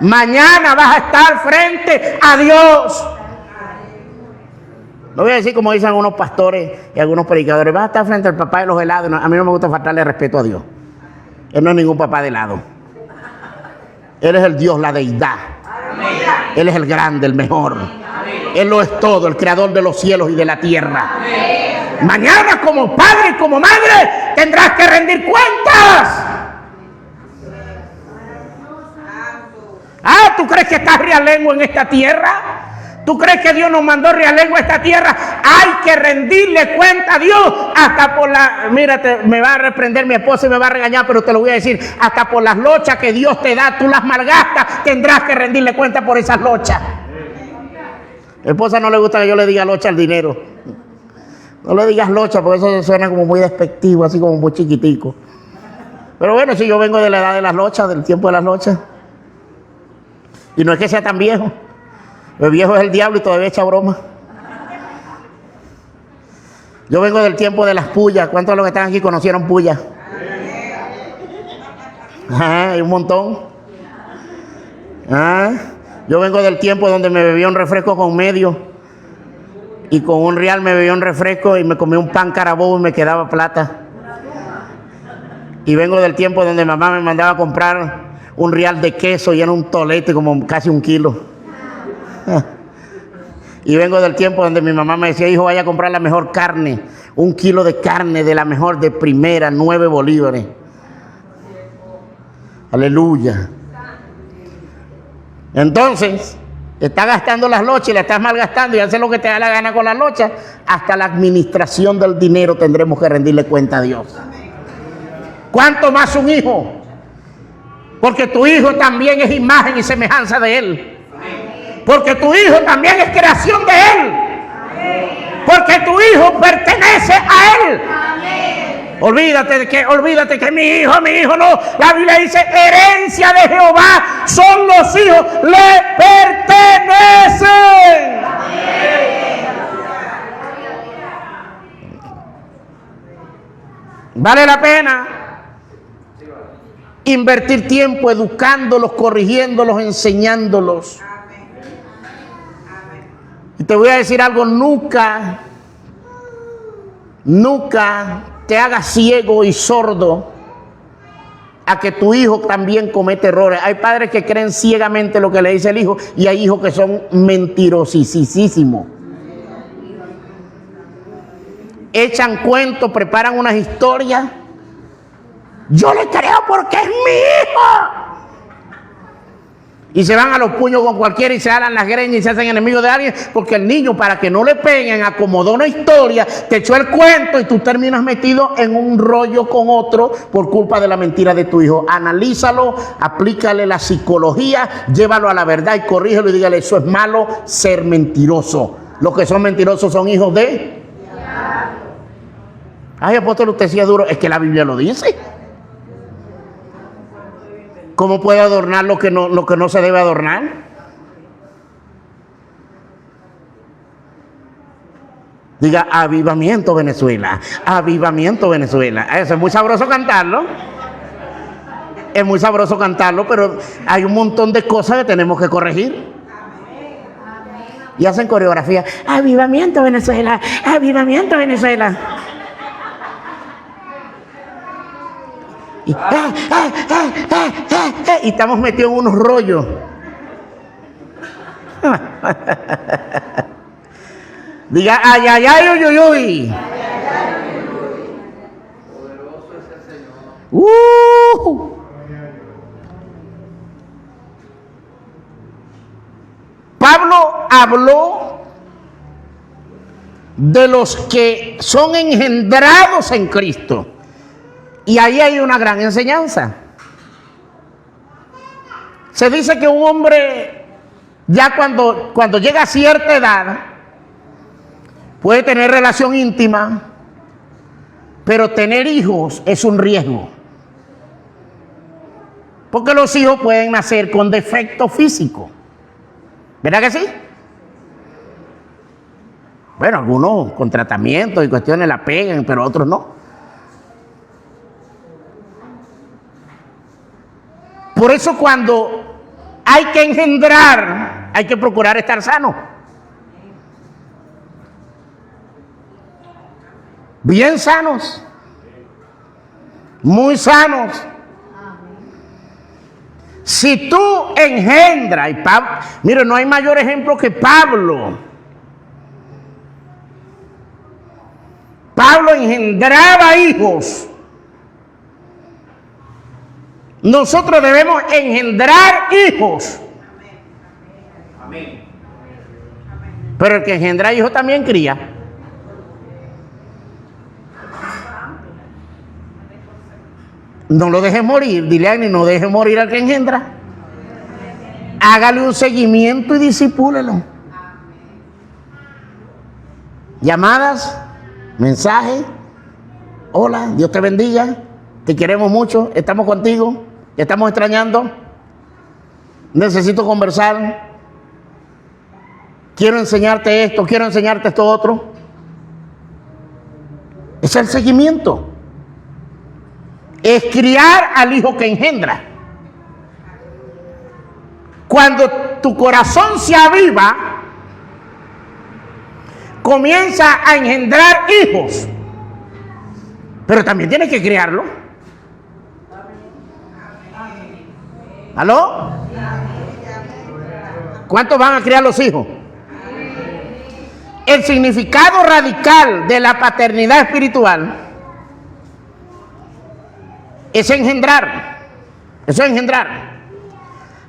Mañana vas a estar frente a Dios. No voy a decir como dicen algunos pastores y algunos predicadores, vas a estar frente al papá de los helados. No, a mí no me gusta faltarle respeto a Dios. Él no es ningún papá de helado. Él es el Dios, la deidad. Él es el grande, el mejor. Él lo es todo, el creador de los cielos y de la tierra. Mañana como padre y como madre tendrás que rendir cuentas. ¿Tú crees que estás realengo en esta tierra? ¿Tú crees que Dios nos mandó realengo a esta tierra? Hay que rendirle cuenta a Dios hasta por mírate, me va a reprender mi esposa y me va a regañar, pero te lo voy a decir, hasta por las lochas que Dios te da, tú las malgastas, tendrás que rendirle cuenta por esas lochas. A mi esposa no le gusta que yo le diga locha al dinero. No le digas locha porque eso suena como muy despectivo, así como muy chiquitico. Pero bueno, si yo vengo de la edad de las lochas, del tiempo de las lochas. Y no es que sea tan viejo. El viejo es el diablo y todavía echa broma. Yo vengo del tiempo de las pullas. ¿Cuántos de los que están aquí conocieron pullas? Hay un montón. Yo vengo del tiempo donde me bebía un refresco con medio y con un real me bebía un refresco y me comía un pan Carabobo y me quedaba plata. Y vengo del tiempo donde mamá me mandaba a comprar un real de queso y era un tolete como casi 1 kilo. Y vengo del tiempo donde mi mamá me decía, hijo, vaya a comprar la mejor carne, 1 kilo de carne de la mejor, de primera, 9 bolívares. Aleluya. Entonces, estás gastando las lochas y la estás malgastando y haces lo que te da la gana con las lochas. Hasta la administración del dinero tendremos que rendirle cuenta a Dios. ¿Cuánto más un hijo? Porque tu hijo también es imagen y semejanza de él. Porque tu hijo también es creación de él. Porque tu hijo pertenece a él. Olvídate que mi hijo no. La Biblia dice, herencia de Jehová son los hijos, le pertenecen. Vale la pena invertir tiempo educándolos, corrigiéndolos, enseñándolos. Y te voy a decir algo, nunca te hagas ciego y sordo a que tu hijo también comete errores. Hay padres que creen ciegamente lo que le dice el hijo y hay hijos que son mentirosísimos. Echan cuentos, preparan unas historias. Yo le creo porque es mi hijo. Y se van a los puños con cualquiera y se alan las greñas y se hacen enemigos de alguien, porque el niño, para que no le peguen, acomodó una historia, te echó el cuento y tú terminas metido en un rollo con otro por culpa de la mentira de tu hijo. Analízalo, aplícale la psicología, llévalo a la verdad y corrígelo y dígale, eso es malo, ser mentiroso. Los que son mentirosos son hijos de... Ay, apóstol, usted sí es duro. Es que la Biblia lo dice. ¿Cómo puede adornar lo que no se debe adornar? Diga, avivamiento Venezuela, avivamiento Venezuela. Eso es muy sabroso cantarlo. Es muy sabroso cantarlo, pero hay un montón de cosas que tenemos que corregir. Y hacen coreografía. Avivamiento Venezuela, avivamiento Venezuela. Y estamos metidos en unos rollos. Diga, ay, ay, ay, uy, uy, uy. Poderoso es el Señor. Pablo habló de los que son engendrados en Cristo. Y ahí hay una gran enseñanza. Se dice que un hombre, ya cuando llega a cierta edad, puede tener relación íntima, pero tener hijos es un riesgo. Porque los hijos pueden nacer con defecto físico. ¿Verdad que sí? Bueno, algunos con tratamiento y cuestiones la pegan, pero otros no. Por eso cuando hay que engendrar, hay que procurar estar sano. Bien sanos. Muy sanos. Si tú engendras, mire, no hay mayor ejemplo que Pablo. Pablo engendraba hijos. Nosotros debemos engendrar hijos. Amén. Pero el que engendra hijos también cría. No lo dejes morir. Dile a alguien, no dejes morir al que engendra. Hágale un seguimiento y disipúlelo. Llamadas, mensajes. Hola, Dios te bendiga. Te queremos mucho, estamos contigo, te estamos extrañando. Necesito conversar. Quiero enseñarte esto, quiero enseñarte esto otro. Es el seguimiento. Es criar al hijo que engendra. Cuando tu corazón se aviva, comienza a engendrar hijos. Pero también tienes que criarlo. ¿Aló? ¿Cuántos van a criar los hijos? El significado radical de la paternidad espiritual es engendrar. Eso es engendrar.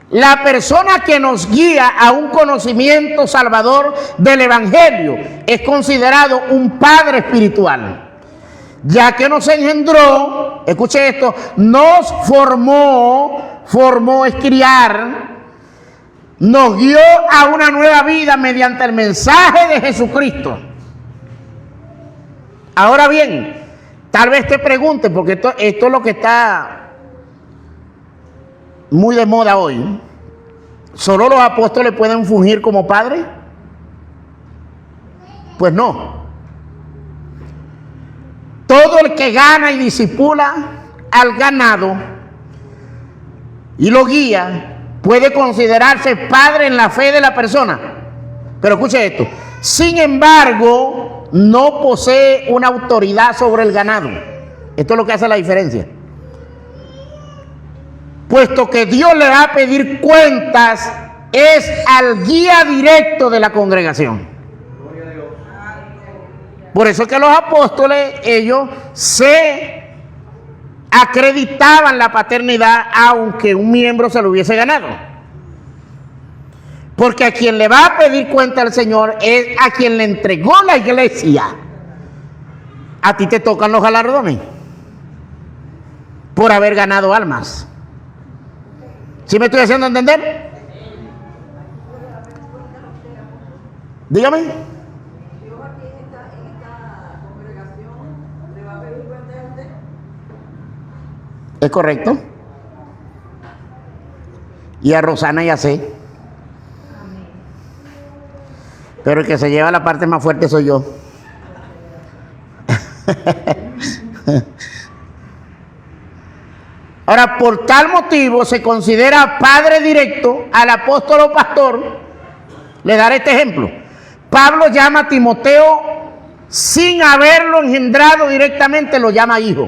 La persona que nos guía a un conocimiento salvador del Evangelio es considerado un padre espiritual. Ya que nos engendró, escuche esto, nos formó es criar, nos guió a una nueva vida mediante el mensaje de Jesucristo. Ahora bien, tal vez te pregunte, porque esto es lo que está muy de moda hoy. ¿Solo los apóstoles pueden fungir como padres? Pues no. Todo el que gana y discipula al ganado y lo guía puede considerarse padre en la fe de la persona. Pero escuche esto. Sin embargo, no posee una autoridad sobre el ganado. Esto es lo que hace la diferencia. Puesto que Dios le va a pedir cuentas, es al guía directo de la congregación. Por eso es que los apóstoles, ellos se acreditaban la paternidad aunque un miembro se lo hubiese ganado. Porque a quien le va a pedir cuenta al Señor es a quien le entregó la iglesia. A ti te tocan los galardones por haber ganado almas. ¿Sí me estoy haciendo entender? Dígame. ¿Es correcto? Y a Rosana ya sé. Pero el que se lleva la parte más fuerte soy yo. Ahora, por tal motivo se considera padre directo al apóstol o pastor. Le daré este ejemplo. Pablo llama a Timoteo sin haberlo engendrado directamente, lo llama hijo.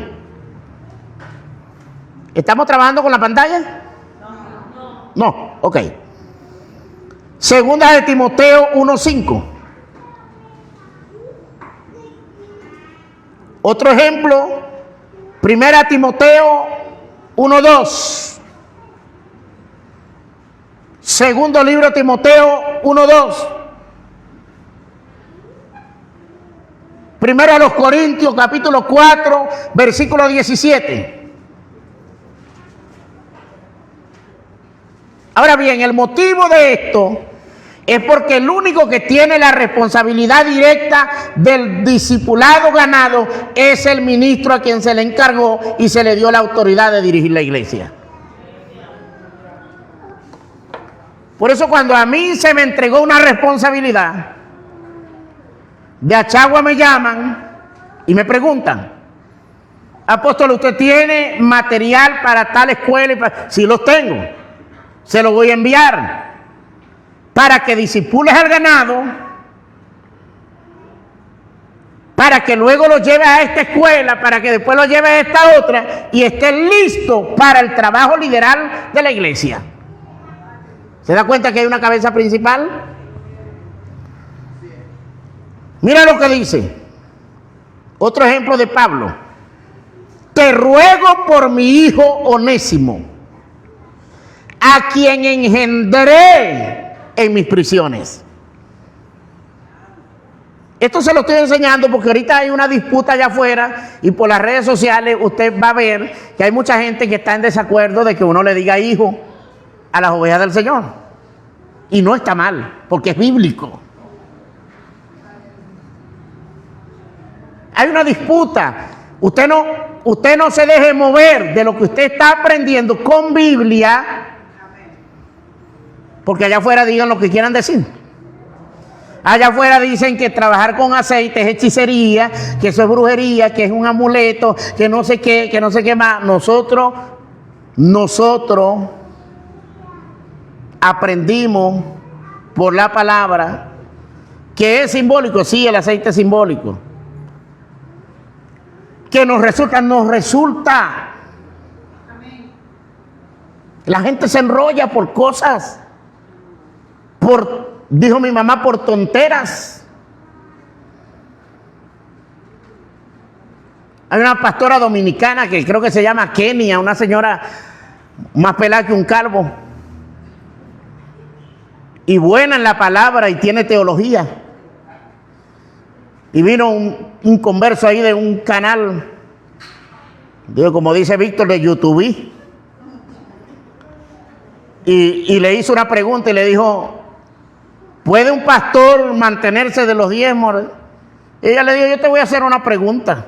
¿Estamos trabajando con la pantalla? No, ok. Segunda de Timoteo 1:5. Otro ejemplo, Primera Timoteo 1:2. Segundo libro de Timoteo 1:2. Primero a los Corintios capítulo 4, versículo 17. Ahora bien, el motivo de esto es porque el único que tiene la responsabilidad directa del discipulado ganado es el ministro a quien se le encargó y se le dio la autoridad de dirigir la iglesia. Por eso cuando a mí se me entregó una responsabilidad, de Achagua me llaman y me preguntan: apóstol, ¿usted tiene material para tal escuela? Sí, los tengo. Se lo voy a enviar para que disipules al ganado, para que luego lo lleves a esta escuela, para que después lo lleves a esta otra y estés listo para el trabajo lideral de la iglesia. ¿Se da cuenta que hay una cabeza principal? Mira lo que dice. Otro ejemplo de Pablo. Te ruego por mi hijo Onésimo, a quien engendré en mis prisiones. Esto se lo estoy enseñando porque ahorita hay una disputa allá afuera y por las redes sociales usted va a ver que hay mucha gente que está en desacuerdo de que uno le diga hijo a las ovejas del Señor. Y no está mal, porque es bíblico. Hay una disputa. Usted no se deje mover de lo que usted está aprendiendo con Biblia, porque allá afuera digan lo que quieran decir. Allá afuera dicen que trabajar con aceite es hechicería, que eso es brujería, que es un amuleto, que no sé qué más. Nosotros aprendimos por la palabra que es simbólico. Sí, el aceite es simbólico. Que nos resulta. La gente se enrolla por cosas, dijo mi mamá, por tonteras. Hay una pastora dominicana que creo que se llama Kenia, una señora más pelada que un calvo, y buena en la palabra y tiene teología. Y vino un converso ahí de un canal, digo, como dice Víctor, de YouTube. Y le hizo una pregunta y le dijo: ¿puede un pastor mantenerse de los diezmos? Y ella le dijo: yo te voy a hacer una pregunta.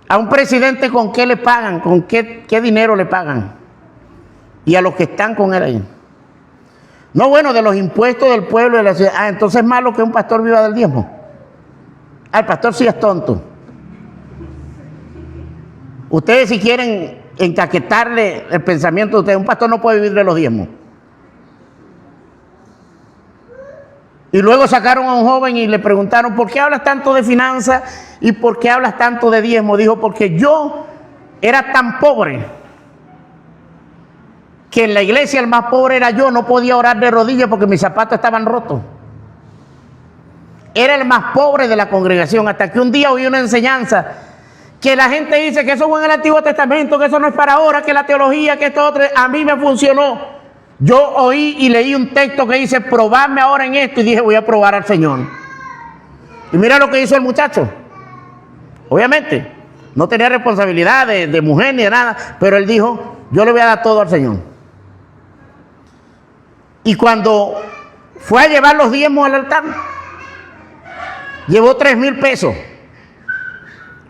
¿A un presidente con qué le pagan? ¿Con qué dinero le pagan? Y a los que están con él ahí. No, bueno, de los impuestos del pueblo y de la ciudad. Ah, entonces es malo que un pastor viva del diezmo. Ah, el pastor sí es tonto. Ustedes, si quieren encaquetarle el pensamiento de ustedes, un pastor no puede vivir de los diezmos. Y luego sacaron a un joven y le preguntaron: ¿por qué hablas tanto de finanzas y por qué hablas tanto de diezmo? Dijo: porque yo era tan pobre que en la iglesia el más pobre era yo, no podía orar de rodillas porque mis zapatos estaban rotos. Era el más pobre de la congregación, hasta que un día oí una enseñanza que la gente dice que eso fue en el Antiguo Testamento, que eso no es para ahora, que la teología, que esto otro. A mí me funcionó. Yo oí y leí un texto que dice: probadme ahora en esto, y dije: voy a probar al Señor. Y mira lo que hizo el muchacho. Obviamente no tenía responsabilidad de mujer ni de nada, pero él dijo: yo le voy a dar todo al Señor. Y cuando fue a llevar los diezmos al altar, llevó 3,000 pesos.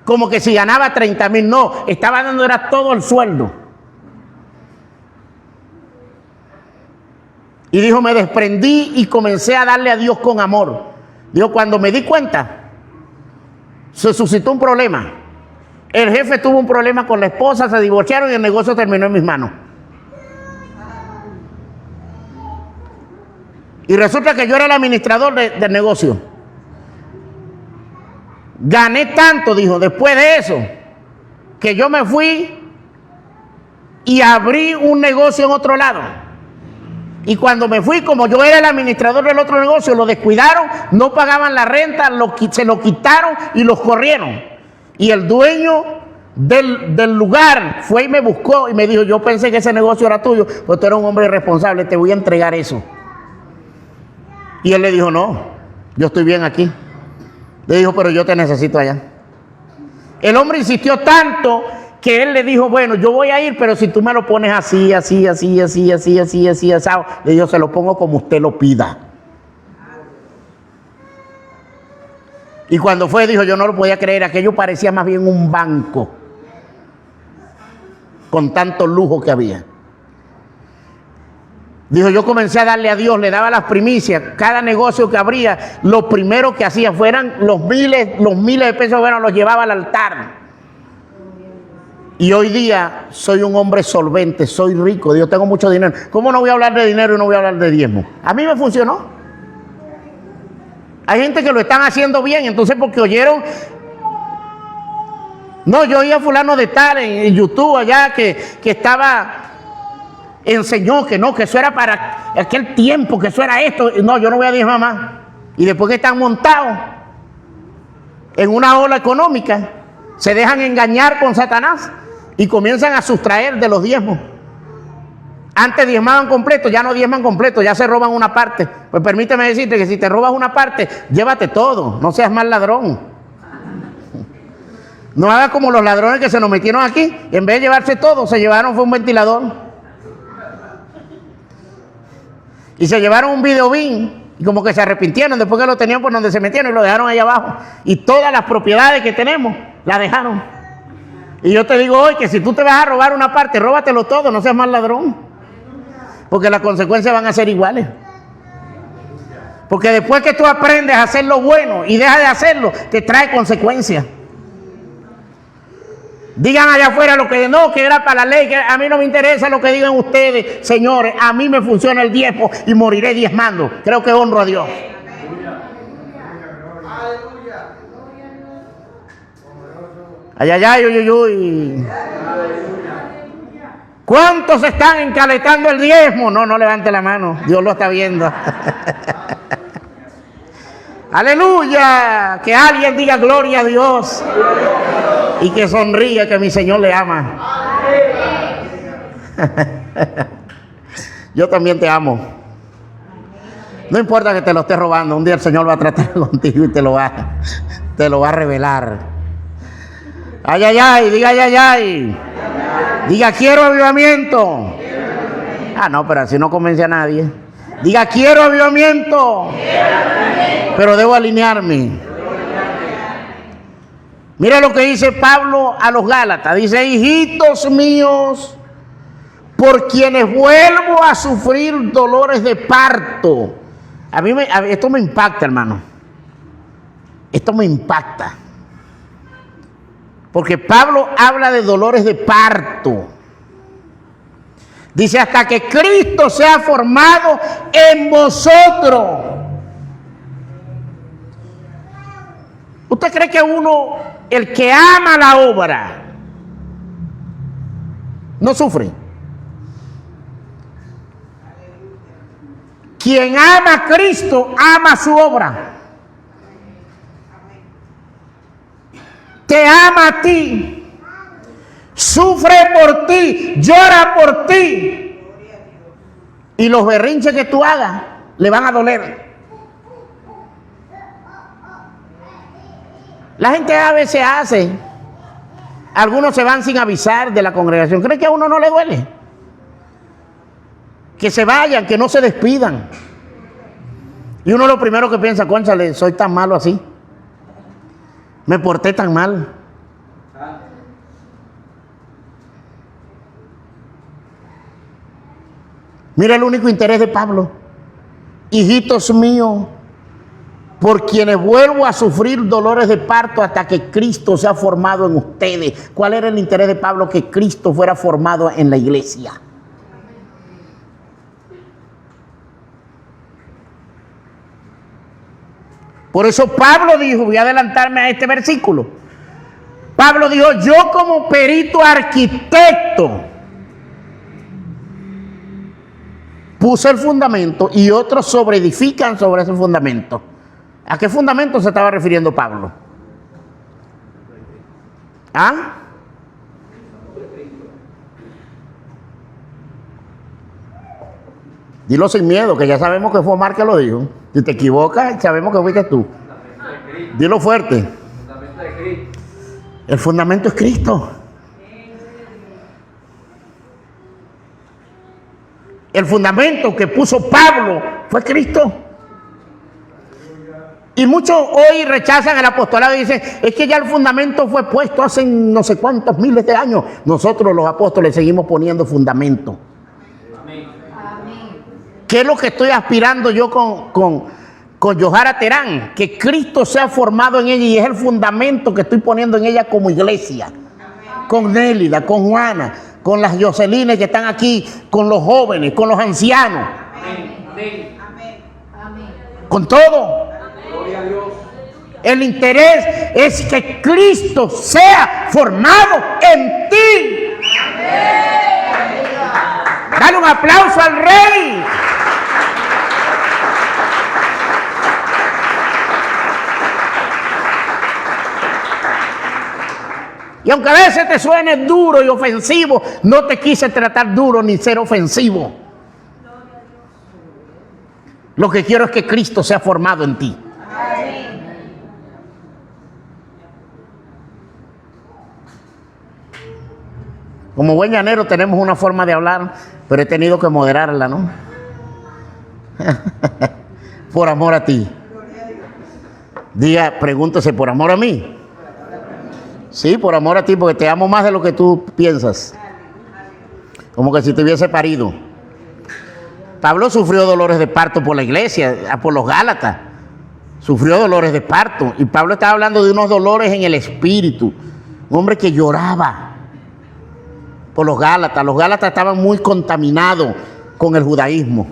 Como que si ganaba 30,000. No, estaba dando, era todo el sueldo. Y dijo: me desprendí y comencé a darle a Dios con amor. Dijo: cuando me di cuenta, se suscitó un problema. El jefe tuvo un problema con la esposa, se divorciaron y el negocio terminó en mis manos. Y resulta que yo era el administrador del negocio. Gané tanto, dijo, después de eso, que yo me fui y abrí un negocio en otro lado. Y cuando me fui, como yo era el administrador del otro negocio, lo descuidaron, no pagaban la renta, se lo quitaron y los corrieron. Y el dueño del lugar fue y me buscó y me dijo: yo pensé que ese negocio era tuyo, pero tú eres un hombre irresponsable, te voy a entregar eso. Y él le dijo: no, yo estoy bien aquí. Le dijo: pero yo te necesito allá. El hombre insistió tanto que él le dijo: bueno, yo voy a ir, pero si tú me lo pones así, así. Le dijo: se lo pongo como usted lo pida. Y cuando fue, dijo: yo no lo podía creer, aquello parecía más bien un banco, con tanto lujo que había. Dijo: yo comencé a darle a Dios, le daba las primicias, cada negocio que abría, lo primero que hacía fueran los miles de pesos, bueno, los llevaba al altar. Y hoy día soy un hombre solvente, soy rico, Dios, tengo mucho dinero. ¿Cómo no voy a hablar de dinero y no voy a hablar de diezmo? A mí me funcionó. Hay gente que lo están haciendo bien, entonces porque oyeron... No, yo oí a fulano de tal en YouTube allá que enseñó que no, que eso era para aquel tiempo, que eso era esto. No, yo no voy a diezmar más. Y después que están montados en una ola económica, se dejan engañar con Satanás y comienzan a sustraer de los diezmos. Antes diezmaban completo, ya no diezman completo, ya se roban una parte. Pues permíteme decirte que si te robas una parte, llévate todo, no seas mal ladrón. No hagas como los ladrones que se nos metieron aquí, en vez de llevarse todo, se llevaron fue un ventilador. Y se llevaron un videobin y como que se arrepintieron después que lo tenían por donde se metieron y lo dejaron allá abajo. Y todas las propiedades que tenemos las dejaron. Y yo te digo hoy que si tú te vas a robar una parte, róbatelo todo, no seas mal ladrón. Porque las consecuencias van a ser iguales. Porque después que tú aprendes a hacer lo bueno y dejas de hacerlo, te trae consecuencias. Digan allá afuera lo que no, que era para la ley, que a mí no me interesa lo que digan ustedes, señores. A mí me funciona el diezmo y moriré diezmando. Creo que honro a Dios. Ay, ay, ay, uy, uy, uy. ¿Cuántos están encaletando el diezmo? No, no levante la mano. Dios lo está viendo. Aleluya. Que alguien diga gloria a Dios. Y que sonríe, que mi Señor le ama. Yo también te amo. No importa que te lo esté robando. Un día el Señor va a tratar contigo y te lo va a revelar. Ay, ay, ay. Diga ay, ay, ay. Diga quiero avivamiento. Ah, no, pero así no convence a nadie. Diga quiero avivamiento. Pero debo alinearme. Mira lo que dice Pablo a los Gálatas. Dice, hijitos míos, por quienes vuelvo a sufrir dolores de parto. Esto me impacta, hermano. Esto me impacta. Porque Pablo habla de dolores de parto. Dice, hasta que Cristo sea formado en vosotros. ¿Usted cree que el que ama la obra, no sufre? Quien ama a Cristo, ama su obra. Te ama a ti, sufre por ti, llora por ti. Y los berrinches que tú hagas le van a doler. La gente a veces hace, algunos se van sin avisar de la congregación. ¿Cree que a uno no le duele? Que se vayan, que no se despidan. Y uno lo primero que piensa, cónchale, soy tan malo así. Me porté tan mal. Mira el único interés de Pablo. Hijitos míos, por quienes vuelvo a sufrir dolores de parto hasta que Cristo sea formado en ustedes. ¿Cuál era el interés de Pablo? Que Cristo fuera formado en la iglesia. Por eso Pablo dijo, voy a adelantarme a este versículo. Pablo dijo, yo como perito arquitecto puse el fundamento y otros sobreedifican sobre ese fundamento. ¿A qué fundamento se estaba refiriendo Pablo? ¿Ah? Dilo sin miedo, que ya sabemos que fue Omar que lo dijo. Si te equivocas, sabemos que fuiste tú. Dilo fuerte. El fundamento es Cristo. El fundamento que puso Pablo fue Cristo. Y muchos hoy rechazan el apostolado y dicen, es que ya el fundamento fue puesto hace no sé cuántos miles de años. Nosotros los apóstoles seguimos poniendo fundamento. ¿Qué es lo que estoy aspirando yo con Yohara Terán? Que Cristo sea formado en ella y es el fundamento que estoy poniendo en ella como iglesia. Amén. Con Nélida, con Juana, con las Jocelines que están aquí, con los jóvenes, con los ancianos. Amén. Amén. Con todo. Gloria a Dios. El interés es que Cristo sea formado en ti. Amén. Dale un aplauso al Rey. Y aunque a veces te suene duro y ofensivo, no te quise tratar duro ni ser ofensivo. Lo que quiero es que Cristo sea formado en ti. Como buen llanero tenemos una forma de hablar, pero he tenido que moderarla, ¿no? Por amor a ti. Diga, pregúntese, ¿por amor a mí? Sí, por amor a ti, porque te amo más de lo que tú piensas. Como que si te hubiese parido. Pablo sufrió dolores de parto por la iglesia, por los Gálatas. Sufrió dolores de parto. Y Pablo estaba hablando de unos dolores en el espíritu. Un hombre que lloraba por los Gálatas. Los Gálatas estaban muy contaminados con el judaísmo.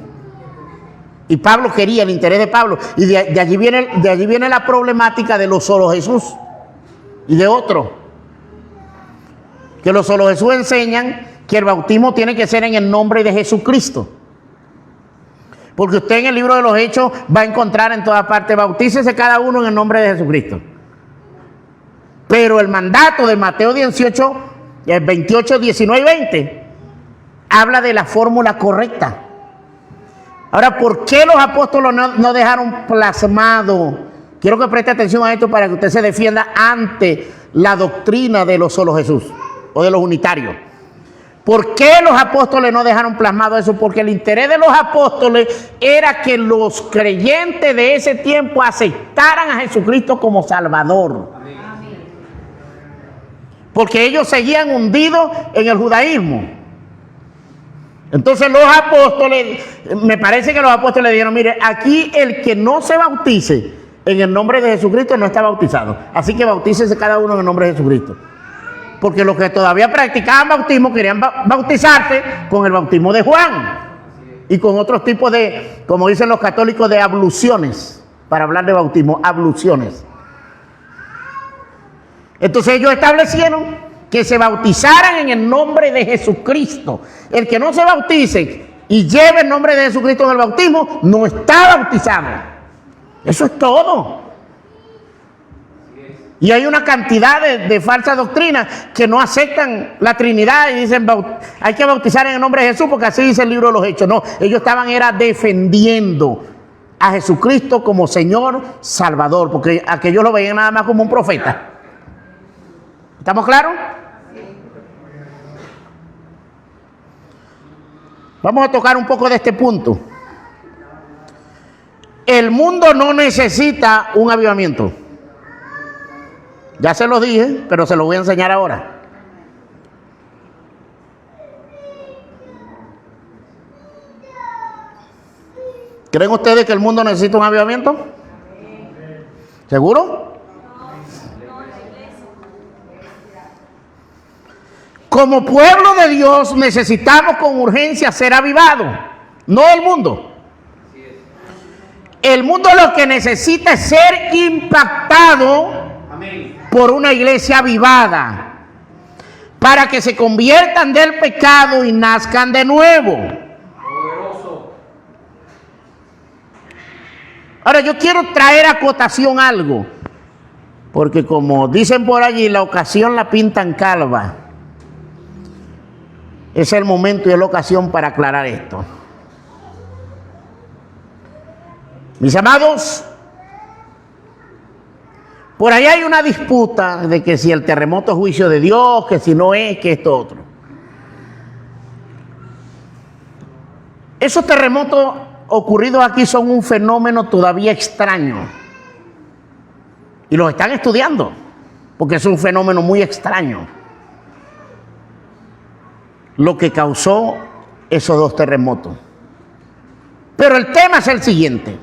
Y Pablo quería, el interés de Pablo. Y de allí viene la problemática de los solo Jesús y de otros. Que los solo Jesús enseñan que el bautismo tiene que ser en el nombre de Jesucristo. Porque usted en el libro de los Hechos va a encontrar en todas partes, bautícese cada uno en el nombre de Jesucristo. Pero el mandato de Mateo 18, 28, 19 y 20 habla de la fórmula correcta. Ahora, ¿por qué los apóstoles no dejaron plasmado? Quiero que preste atención a esto para que usted se defienda ante la doctrina de los solo Jesús o de los unitarios. ¿Por qué los apóstoles no dejaron plasmado eso? Porque el interés de los apóstoles era que los creyentes de ese tiempo aceptaran a Jesucristo como Salvador. Porque ellos seguían hundidos en el judaísmo. Entonces los apóstoles, me parece que los apóstoles dijeron, mire, aquí el que no se bautice en el nombre de Jesucristo no está bautizado. Así que bautícese cada uno en el nombre de Jesucristo. Porque los que todavía practicaban bautismo querían bautizarse con el bautismo de Juan. Y con otros tipos de, como dicen los católicos, de abluciones. Para hablar de bautismo, abluciones. Entonces ellos establecieron que se bautizaran en el nombre de Jesucristo. El que no se bautice y lleve el nombre de Jesucristo en el bautismo, no está bautizado. Eso es todo. Y hay una cantidad de falsas doctrinas que no aceptan la Trinidad y dicen hay que bautizar en el nombre de Jesús porque así dice el libro de los Hechos. No, ellos era defendiendo a Jesucristo como Señor Salvador, porque aquellos lo veían nada más como un profeta. ¿Estamos claros? Vamos a tocar un poco de este punto. El mundo no necesita un avivamiento. Ya se lo dije, pero se lo voy a enseñar ahora. ¿Creen ustedes que el mundo necesita un avivamiento? ¿Seguro? Como pueblo de Dios necesitamos con urgencia ser avivados, no el mundo. El mundo lo que necesita es ser impactado por una iglesia avivada, para que se conviertan del pecado y nazcan de nuevo. Ahora yo quiero traer a cotación algo, porque como dicen por allí, la ocasión la pintan calva. Es el momento y es la ocasión para aclarar esto. Mis amados, por ahí hay una disputa de que si el terremoto es juicio de Dios, que si no es, que esto otro. Esos terremotos ocurridos aquí son un fenómeno todavía extraño. Y los están estudiando, porque es un fenómeno muy extraño. Lo que causó esos dos terremotos. Pero el tema es el siguiente.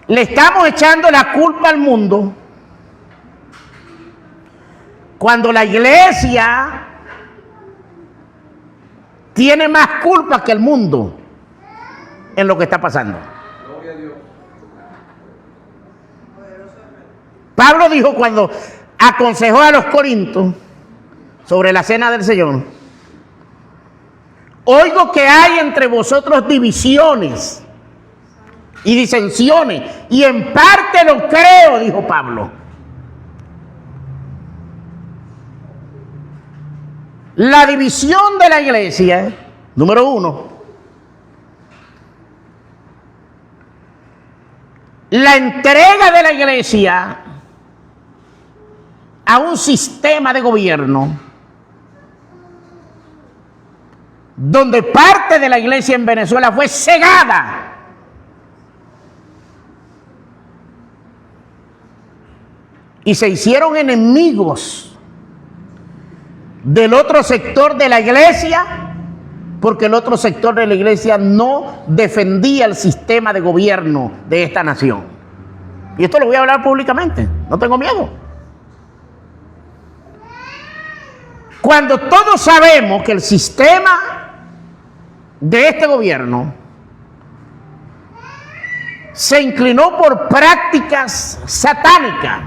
Le estamos echando la culpa al mundo cuando la iglesia tiene más culpa que el mundo en lo que está pasando. Pablo dijo cuando aconsejó a los corintios sobre la cena del Señor: oigo que hay entre vosotros divisiones y disensiones, y en parte lo creo, dijo Pablo. La división de la iglesia, número uno, la entrega de la iglesia a un sistema de gobierno donde parte de la iglesia en Venezuela fue cegada. Y se hicieron enemigos del otro sector de la iglesia porque el otro sector de la iglesia no defendía el sistema de gobierno de esta nación. Y esto lo voy a hablar públicamente, no tengo miedo. Cuando todos sabemos que el sistema de este gobierno se inclinó por prácticas satánicas,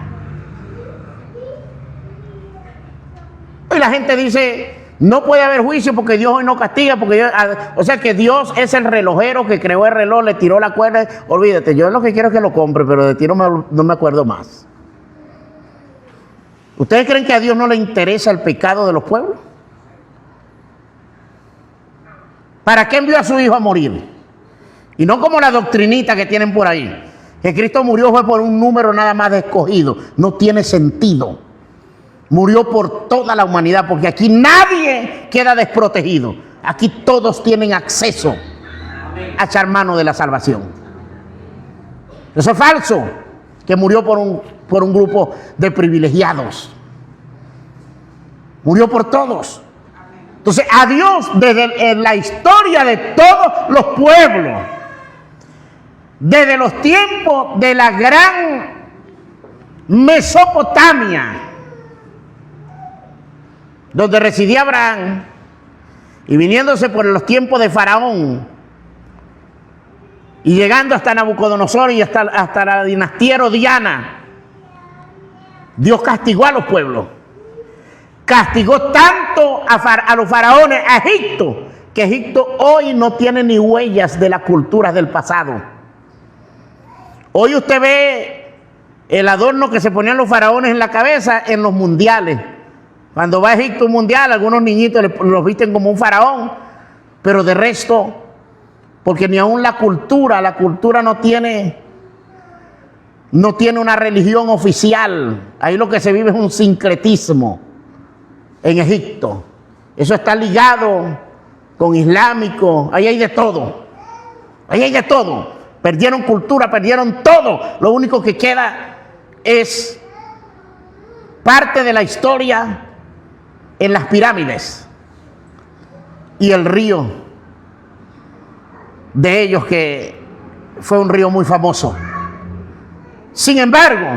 y la gente dice, no puede haber juicio porque Dios hoy no castiga, porque Dios, o sea que Dios es el relojero que creó el reloj, le tiró la cuerda. Olvídate, yo lo que quiero es que lo compre, pero de ti no me acuerdo más. ¿Ustedes creen que a Dios no le interesa el pecado de los pueblos? ¿Para qué envió a su hijo a morir? Y no como la doctrinita que tienen por ahí, que Cristo murió fue por un número nada más de escogidos. No tiene sentido. Murió por toda la humanidad, porque aquí nadie queda desprotegido. Aquí todos tienen acceso a echar mano de la salvación. Eso es falso, que murió por un grupo de privilegiados. Murió por todos. Entonces, a Dios, desde la historia de todos los pueblos, desde los tiempos de la gran Mesopotamia, donde residía Abraham, y viniéndose por los tiempos de Faraón, y llegando hasta Nabucodonosor y hasta la dinastía herodiana, Dios castigó a los pueblos. Castigó tanto a los faraones, a Egipto, que Egipto hoy no tiene ni huellas de las culturas del pasado. Hoy usted ve el adorno que se ponían los faraones en la cabeza en los mundiales. Cuando va a Egipto un mundial, algunos niñitos los visten como un faraón, pero de resto, porque ni aún la cultura no tiene una religión oficial. Ahí lo que se vive es un sincretismo en Egipto. Eso está ligado con islámico, ahí hay de todo. Ahí hay de todo. Perdieron cultura, perdieron todo. Lo único que queda es parte de la historia en las pirámides y el río de ellos, que fue un río muy famoso. Sin embargo,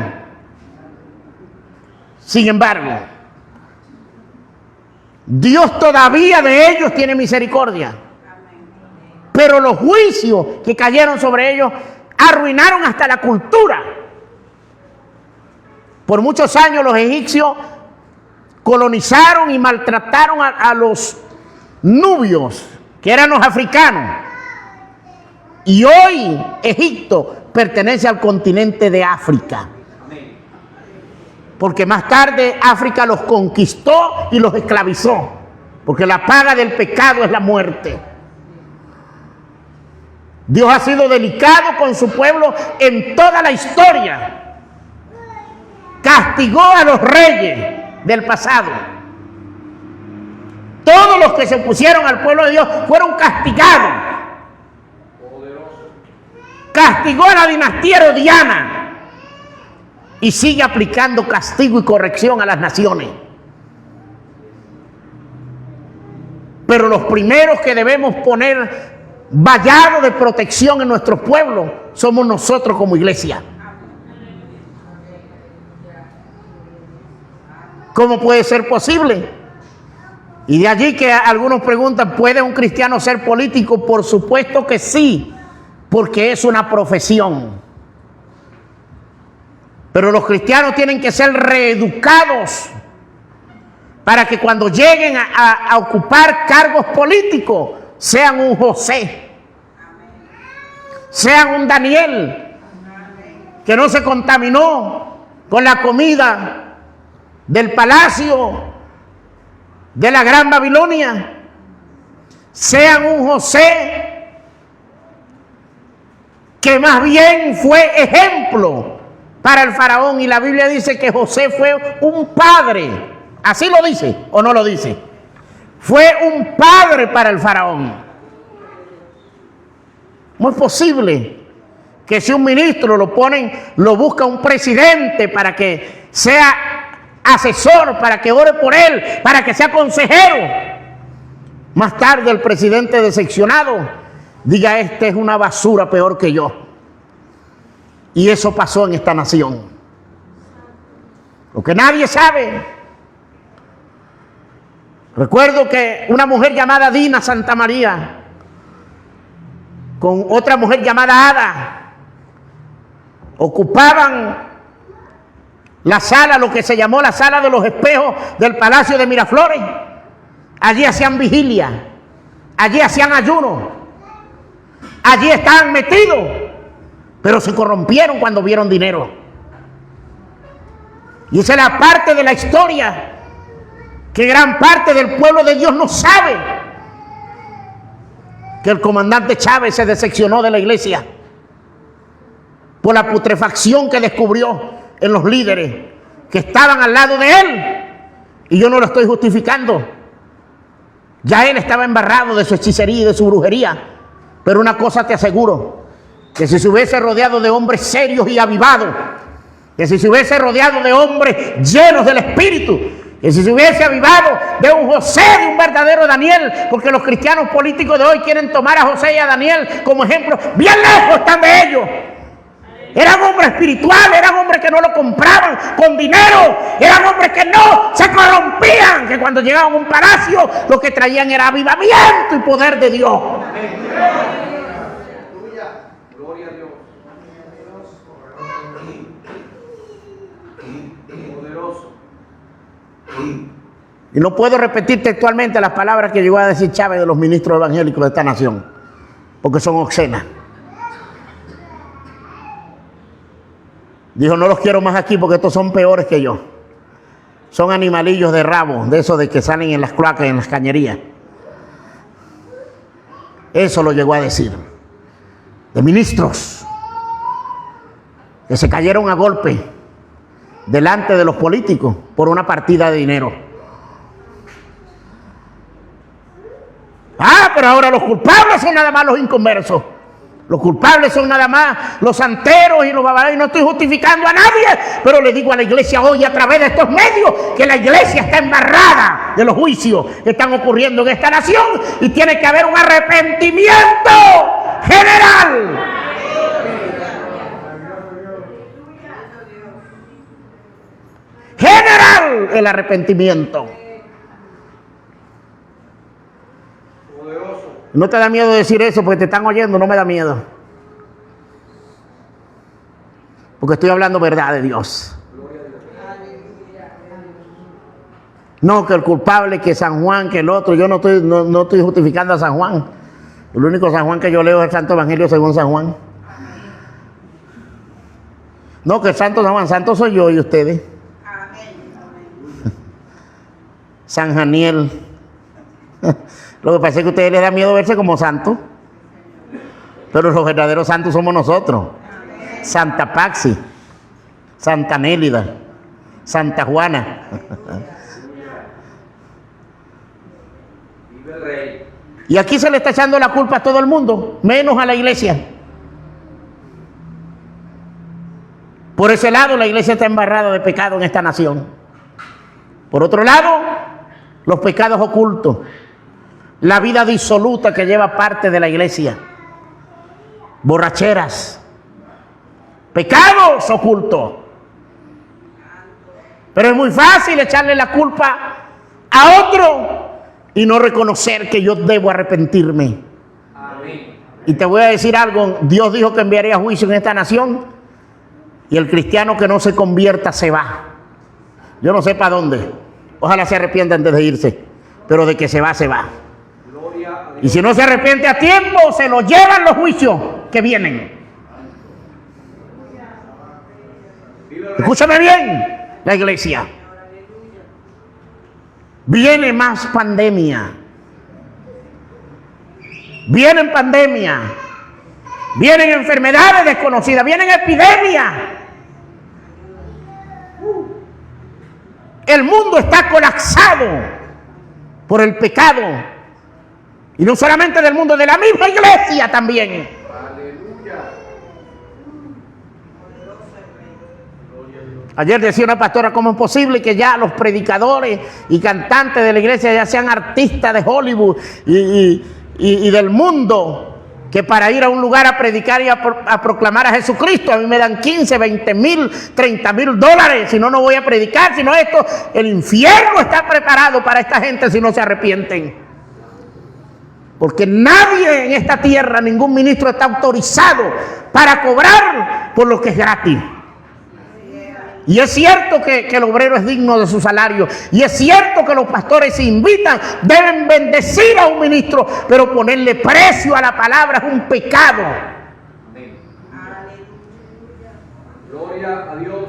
Dios todavía de ellos tiene misericordia. Pero los juicios que cayeron sobre ellos arruinaron hasta la cultura. Por muchos años los egipcios colonizaron y maltrataron a los nubios, que eran los africanos. Y hoy Egipto pertenece al continente de África. Porque más tarde África los conquistó y los esclavizó. Porque la paga del pecado es la muerte. Dios ha sido delicado con su pueblo en toda la historia. Castigó a los reyes del pasado. Todos los que se opusieron al pueblo de Dios fueron castigados. Castigó a la dinastía herodiana y sigue aplicando castigo y corrección a las naciones. Pero los primeros que debemos poner vallado de protección en nuestros pueblos somos nosotros como iglesia. ¿Cómo puede ser posible? Y de allí que algunos preguntan, ¿puede un cristiano ser político? Por supuesto que sí, porque es una profesión. Pero los cristianos tienen que ser reeducados para que cuando lleguen a ocupar cargos políticos sean un José, sean un Daniel, que no se contaminó con la comida del palacio de la Gran Babilonia. Sean un José que más bien fue ejemplo para el faraón, y la Biblia dice que José fue un padre. ¿Así lo dice o no lo dice? Fue un padre para el faraón. ¿Cómo es posible que si un ministro lo busca un presidente para que sea asesor, para que ore por él, para que sea consejero, más tarde el presidente decepcionado diga: este es una basura peor que yo. Y eso pasó en esta nación. Lo que nadie sabe. Recuerdo que una mujer llamada Dina Santamaría con otra mujer llamada Ada ocupaban la sala, lo que se llamó la sala de los espejos del Palacio de Miraflores. Allí hacían vigilia, allí hacían ayuno, allí estaban metidos, pero se corrompieron cuando vieron dinero. Y esa es la parte de la historia que gran parte del pueblo de Dios no sabe, que el comandante Chávez se decepcionó de la iglesia por la putrefacción que descubrió en los líderes que estaban al lado de él. Y yo no lo estoy justificando. Ya él estaba embarrado de su hechicería y de su brujería. Pero una cosa te aseguro, que si se hubiese rodeado de hombres serios y avivados, que si se hubiese rodeado de hombres llenos del Espíritu, que si se hubiese avivado de un José, de un verdadero Daniel, porque los cristianos políticos de hoy quieren tomar a José y a Daniel como ejemplo, bien lejos están de ellos. Eran hombres espirituales, eran hombres que no lo compraban con dinero, eran hombres que no se corrompían, que cuando llegaban a un palacio lo que traían era avivamiento y poder de Dios. Gloria a Dios. Poderoso. Y no puedo repetir textualmente las palabras que llegó a decir Chávez de los ministros evangélicos de esta nación, porque son obscenas. Dijo: no los quiero más aquí porque estos son peores que yo. Son animalillos de rabo, de esos de que salen en las cloacas y en las cañerías. Eso lo llegó a decir. De ministros que se cayeron a golpe delante de los políticos por una partida de dinero. Pero ahora los culpables son nada más los inconversos. Los culpables son nada más los santeros y los babalos. Y no estoy justificando a nadie, pero le digo a la iglesia hoy a través de estos medios que la iglesia está embarrada de los juicios que están ocurriendo en esta nación y tiene que haber un arrepentimiento general. General el arrepentimiento. No te da miedo decir eso porque te están oyendo, no me da miedo. Porque estoy hablando verdad de Dios. No, que el culpable, que San Juan, que el otro. Yo no estoy justificando a San Juan. El único San Juan que yo leo es el Santo Evangelio según San Juan. No, que el Santo San Juan, santo soy yo y ustedes. San Janiel. Lo que pasa es que a ustedes les da miedo verse como santos, pero los verdaderos santos somos nosotros. Santa Paxi, Santa Nélida, Santa Juana. Y aquí se le está echando la culpa a todo el mundo, menos a la iglesia. Por ese lado, la iglesia está embarrada de pecado en esta nación. Por otro lado, los pecados ocultos. La vida disoluta que lleva parte de la iglesia. Borracheras. Pecados ocultos. Pero es muy fácil echarle la culpa a otro y no reconocer que yo debo arrepentirme. Amén. Y te voy a decir algo. Dios dijo que enviaría juicio en esta nación y el cristiano que no se convierta se va. Yo no sé para dónde. Ojalá se arrepienta antes de irse. Pero de que se va, se va. Y si no se arrepiente a tiempo, se lo llevan los juicios que vienen. Escúchame bien, la iglesia. Viene más pandemia. Vienen pandemia. Vienen enfermedades desconocidas. Vienen epidemias. El mundo está colapsado por el pecado. Y no solamente del mundo, de la misma iglesia también. Aleluya. Ayer decía una pastora, ¿cómo es posible que ya los predicadores y cantantes de la iglesia ya sean artistas de Hollywood y del mundo, que para ir a un lugar a predicar y a proclamar a Jesucristo a mí me dan 15, 20 mil, 30 mil dólares, si no, no voy a predicar, sino esto, el infierno está preparado para esta gente si no se arrepienten? Porque nadie en esta tierra, ningún ministro está autorizado para cobrar por lo que es gratis. Y es cierto que el obrero es digno de su salario. Y es cierto que los pastores se invitan, deben bendecir a un ministro, pero ponerle precio a la palabra es un pecado. Amén. Gloria a Dios.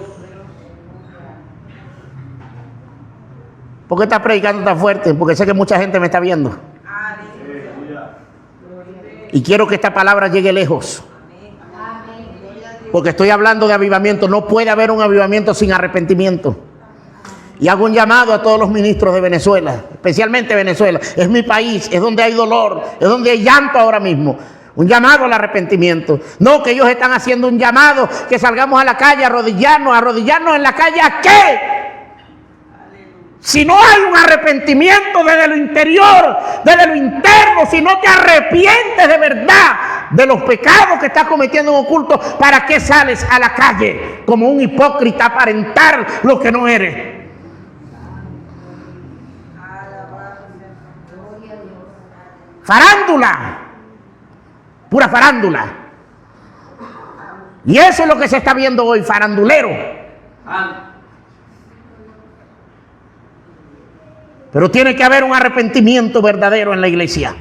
¿Por qué estás predicando tan fuerte? Porque sé que mucha gente me está viendo. Y quiero que esta palabra llegue lejos. Porque estoy hablando de avivamiento. No puede haber un avivamiento sin arrepentimiento. Y hago un llamado a todos los ministros de Venezuela, especialmente Venezuela. Es mi país, es donde hay dolor, es donde hay llanto ahora mismo. Un llamado al arrepentimiento. No que ellos están haciendo un llamado, que salgamos a la calle a arrodillarnos en la calle. ¿A qué? Si no hay un arrepentimiento desde lo interior, desde lo interno, si no te arrepientes de verdad de los pecados que estás cometiendo en oculto, ¿para qué sales a la calle como un hipócrita a aparentar lo que no eres? Farándula, pura farándula. Y eso es lo que se está viendo hoy, farandulero. Pero tiene que haber un arrepentimiento verdadero en la iglesia.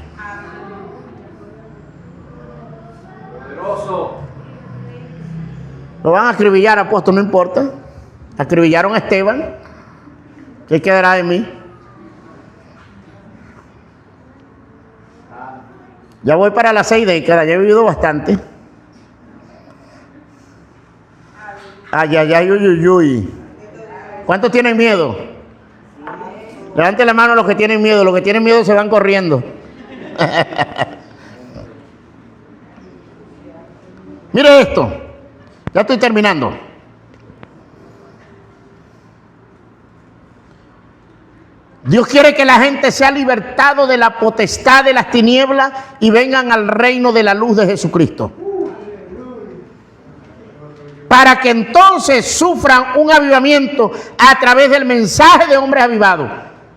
Poderoso. Lo van a acribillar, apóstol, no importa. Acribillaron a Esteban. ¿Qué quedará de mí? Ya voy para las 6 décadas, ya he vivido bastante. Ay, ay, ay, uy, uy, uy. ¿Cuántos tienen miedo? Levante la mano los que tienen miedo. Los que tienen miedo se van corriendo. Mire esto. Ya estoy terminando. Dios quiere que la gente sea libertado de la potestad de las tinieblas y vengan al reino de la luz de Jesucristo. Para que entonces sufran un avivamiento a través del mensaje de hombres avivados.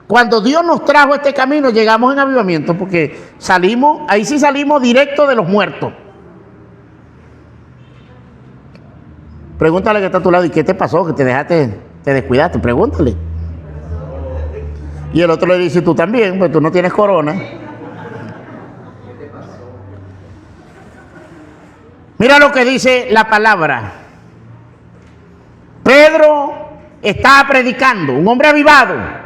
Cuando Dios nos trajo este camino, llegamos en avivamiento, porque salimos, ahí sí salimos directo de los muertos. Pregúntale que está a tu lado, ¿y qué te pasó? Que te dejaste, te descuidaste, pregúntale. Y el otro le dice, tú también, pues tú no tienes corona. Mira lo que dice la palabra. Pedro estaba predicando, un hombre avivado.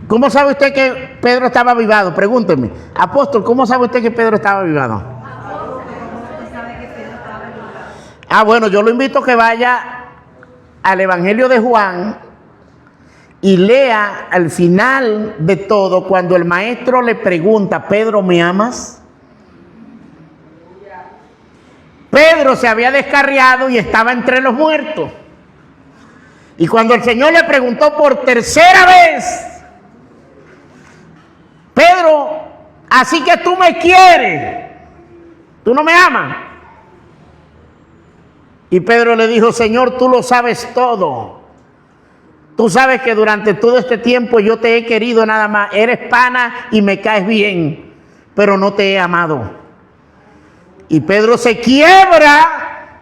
¿Cómo sabe usted que Pedro estaba avivado? Pregúnteme. Apóstol, ¿cómo sabe usted que Pedro estaba avivado? Ah, bueno, yo lo invito a que vaya al Evangelio de Juan y lea al final de todo, cuando el maestro le pregunta, Pedro, ¿me amas? Pedro se había descarriado y estaba entre los muertos. Y cuando el Señor le preguntó por tercera vez, Pedro, así que tú me quieres, tú no me amas. Y Pedro le dijo, Señor, tú lo sabes todo. Tú sabes que durante todo este tiempo yo te he querido nada más. Eres pana y me caes bien, pero no te he amado. Y Pedro se quiebra.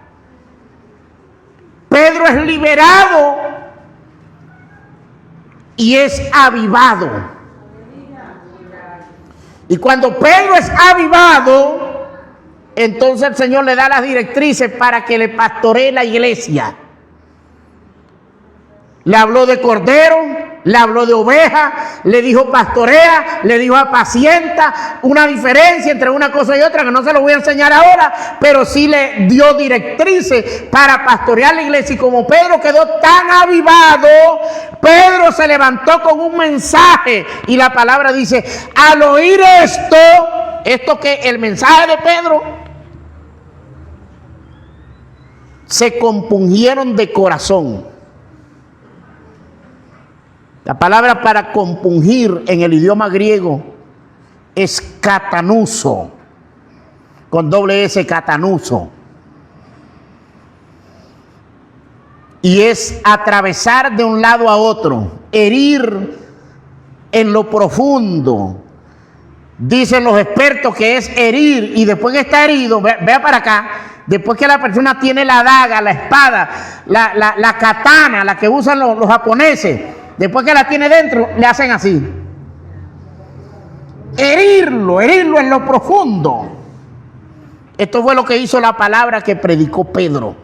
Pedro es liberado y es avivado. Y cuando Pedro es avivado, entonces el Señor le da las directrices para que le pastoree la iglesia. Le habló de cordero, le habló de oveja, le dijo pastorea, le dijo apacienta. Una diferencia entre una cosa y otra que no se lo voy a enseñar ahora, pero sí le dio directrices para pastorear la iglesia. Y como Pedro quedó tan avivado, Pedro se levantó con un mensaje. Y la palabra dice, al oír esto que el mensaje de Pedro, se compungieron de corazón. La palabra para compungir en el idioma griego es katanuso, con doble S, katanuso. Y es atravesar de un lado a otro, herir en lo profundo. Dicen los expertos que es herir, y después que está herido, vea para acá, después que la persona tiene la daga, la espada, la katana, la que usan los japoneses, después que la tiene dentro, le hacen así. Herirlo en lo profundo. Esto fue lo que hizo la palabra que predicó Pedro.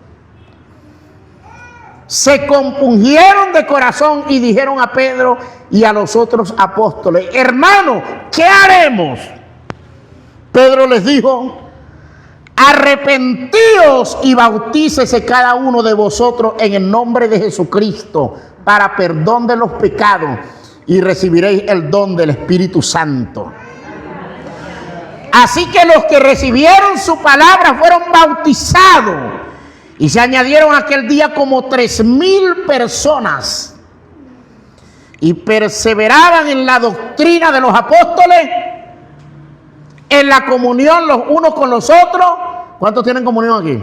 Se compungieron de corazón y dijeron a Pedro y a los otros apóstoles: hermano, ¿qué haremos? Pedro les dijo: arrepentíos y bautícese cada uno de vosotros en el nombre de Jesucristo para perdón de los pecados y recibiréis el don del Espíritu Santo. Así que los que recibieron su palabra fueron bautizados, y se añadieron aquel día como 3,000 personas, y perseveraban en la doctrina de los apóstoles, en la comunión los unos con los otros. ¿Cuántos tienen comunión aquí?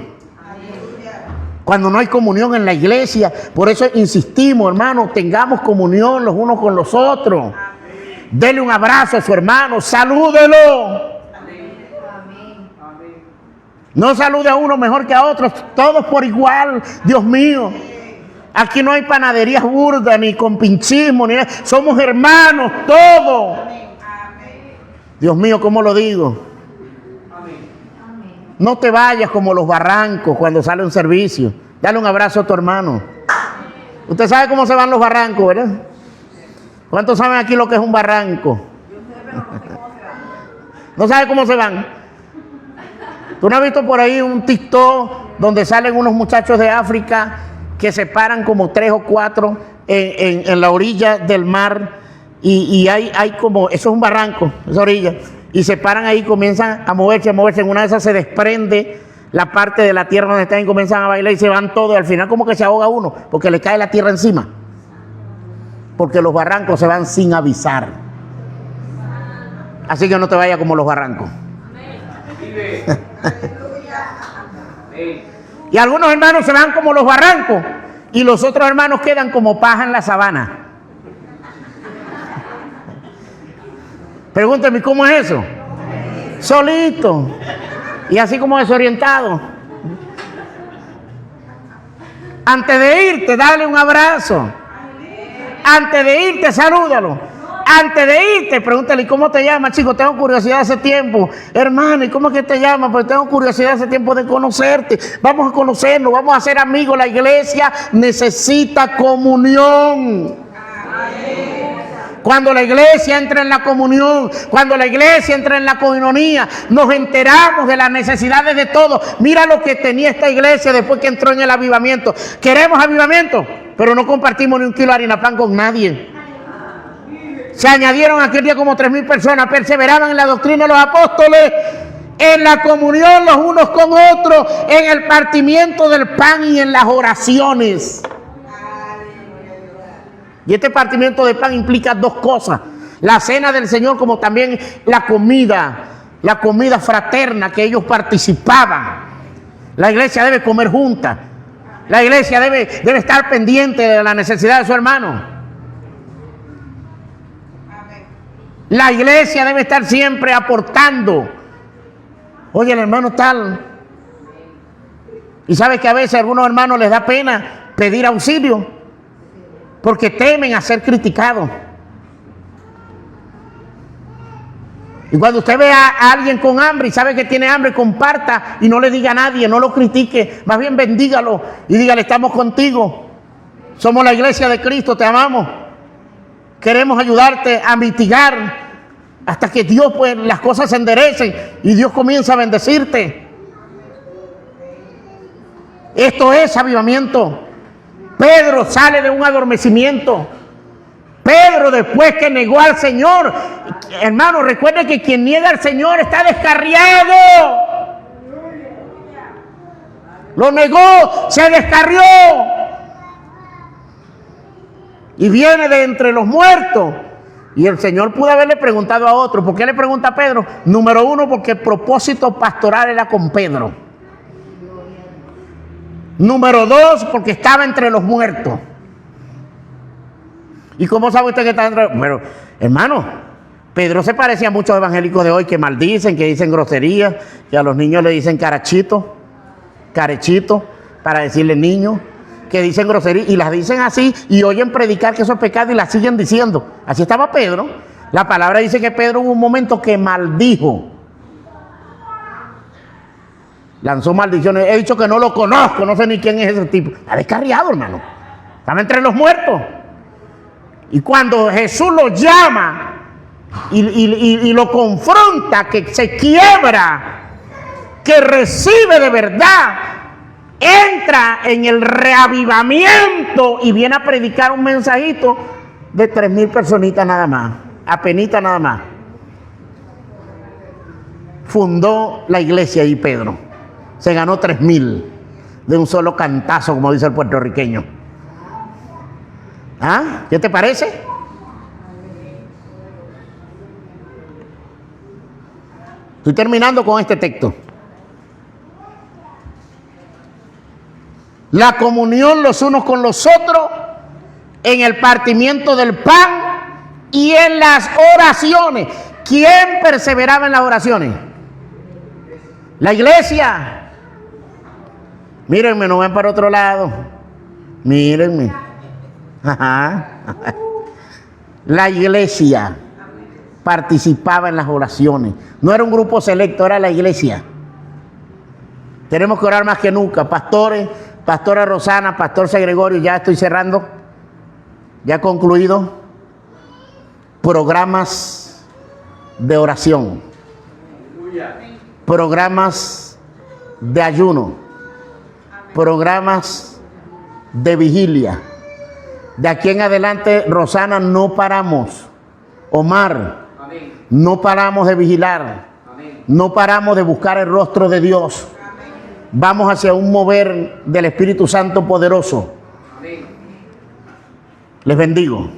Cuando no hay comunión en la iglesia, por eso insistimos, hermanos, tengamos comunión los unos con los otros. Dele un abrazo a su hermano, salúdelo. No salude a uno mejor que a otros, todos por igual, Dios mío. Aquí no hay panaderías burdas, ni con pinchismo, ni nada. Somos hermanos, todos. Dios mío, ¿cómo lo digo? No te vayas como los barrancos cuando sale un servicio. Dale un abrazo a tu hermano. Usted sabe cómo se van los barrancos, ¿verdad? ¿Cuántos saben aquí lo que es un barranco? ¿No sabe cómo se van? ¿Tú no has visto por ahí un TikTok donde salen unos muchachos de África que se paran como 3 o 4 en la orilla del mar? Y hay como, eso es un barranco, esa orilla, y se paran ahí, comienzan a moverse, en una de esas se desprende la parte de la tierra donde están y comienzan a bailar y se van todos, y al final como que se ahoga uno, porque le cae la tierra encima, porque los barrancos se van sin avisar. Así que no te vayas como los barrancos. Y algunos hermanos se van como los barrancos y los otros hermanos quedan como paja en la sabana. Pregúnteme, ¿cómo es eso? Solito y así como desorientado. Antes de irte, dale un abrazo. Antes de irte, salúdalo. Antes de irte, pregúntale: ¿cómo te llamas, chico? Tengo curiosidad hace tiempo. Hermano, ¿y cómo es que te llamas? Pues tengo curiosidad hace tiempo de conocerte. Vamos a conocernos, vamos a ser amigos. La iglesia necesita comunión. Cuando la iglesia entra en la comunión, cuando la iglesia entra en la coinonía, nos enteramos de las necesidades de todos. Mira lo que tenía esta iglesia después que entró en el avivamiento. Queremos avivamiento, pero no compartimos ni un kilo de harina pan con nadie. Se añadieron aquel día como 3,000 personas, perseveraban en la doctrina de los apóstoles, en la comunión los unos con otros, en el partimiento del pan y en las oraciones. Y este partimiento de pan implica 2 cosas: la cena del Señor, como también la comida fraterna que ellos participaban. La iglesia debe comer junta. La iglesia debe estar pendiente de la necesidad de su hermano. La iglesia debe estar siempre aportando. Oye, el hermano tal. Y sabes que a veces a algunos hermanos les da pena pedir auxilio porque temen a ser criticados. Y cuando usted ve a alguien con hambre y sabe que tiene hambre, comparta y no le diga a nadie, no lo critique, más bien bendígalo y dígale: estamos contigo, somos la iglesia de Cristo, te amamos. Queremos ayudarte a mitigar hasta que Dios, pues, las cosas se enderecen y Dios comienza a bendecirte. Esto es avivamiento. Pedro sale de un adormecimiento. Pedro, después que negó al Señor, hermano, recuerde que quien niega al Señor está descarriado. Lo negó, se descarrió. Y viene de entre los muertos. Y el Señor pudo haberle preguntado a otro. ¿Por qué le pregunta a Pedro? Número uno, porque el propósito pastoral era con Pedro. Número dos, porque estaba entre los muertos. ¿Y cómo sabe usted que está entre los muertos? Pero, hermano, Pedro se parecía a muchos evangélicos de hoy que maldicen, que dicen groserías, que a los niños le dicen carechito, para decirle niño, que dicen groserías y las dicen así y oyen predicar que eso es pecado y las siguen diciendo. Así estaba Pedro. La palabra dice que Pedro hubo un momento que maldijo. Lanzó maldiciones. He dicho que no lo conozco, no sé ni quién es ese tipo. Está descarriado, hermano. Estaba entre los muertos. Y cuando Jesús lo llama y lo confronta, que se quiebra, que recibe de verdad, entra en el reavivamiento y viene a predicar un mensajito de 3,000 personitas nada más, apenitas nada más. Fundó la iglesia y Pedro se ganó 3,000 de un solo cantazo, como dice el puertorriqueño. ¿Ah? ¿Qué te parece? Estoy terminando con este texto. La comunión los unos con los otros, en el partimiento del pan y en las oraciones. ¿Quién perseveraba en las oraciones? La iglesia. Mírenme, no ven para otro lado. Mírenme. Ajá. La iglesia participaba en las oraciones. No era un grupo selecto, era la iglesia. Tenemos que orar más que nunca. Pastores, pastora Rosana, pastor C. Gregorio, ya estoy cerrando. Ya he concluido. Programas de oración. Programas de ayuno. Programas de vigilia. De aquí en adelante, Rosana, no paramos. Omar, amén, no paramos de vigilar. Amén. No paramos de buscar el rostro de Dios. Amén. Vamos hacia un mover del Espíritu Santo poderoso. Amén. Les bendigo.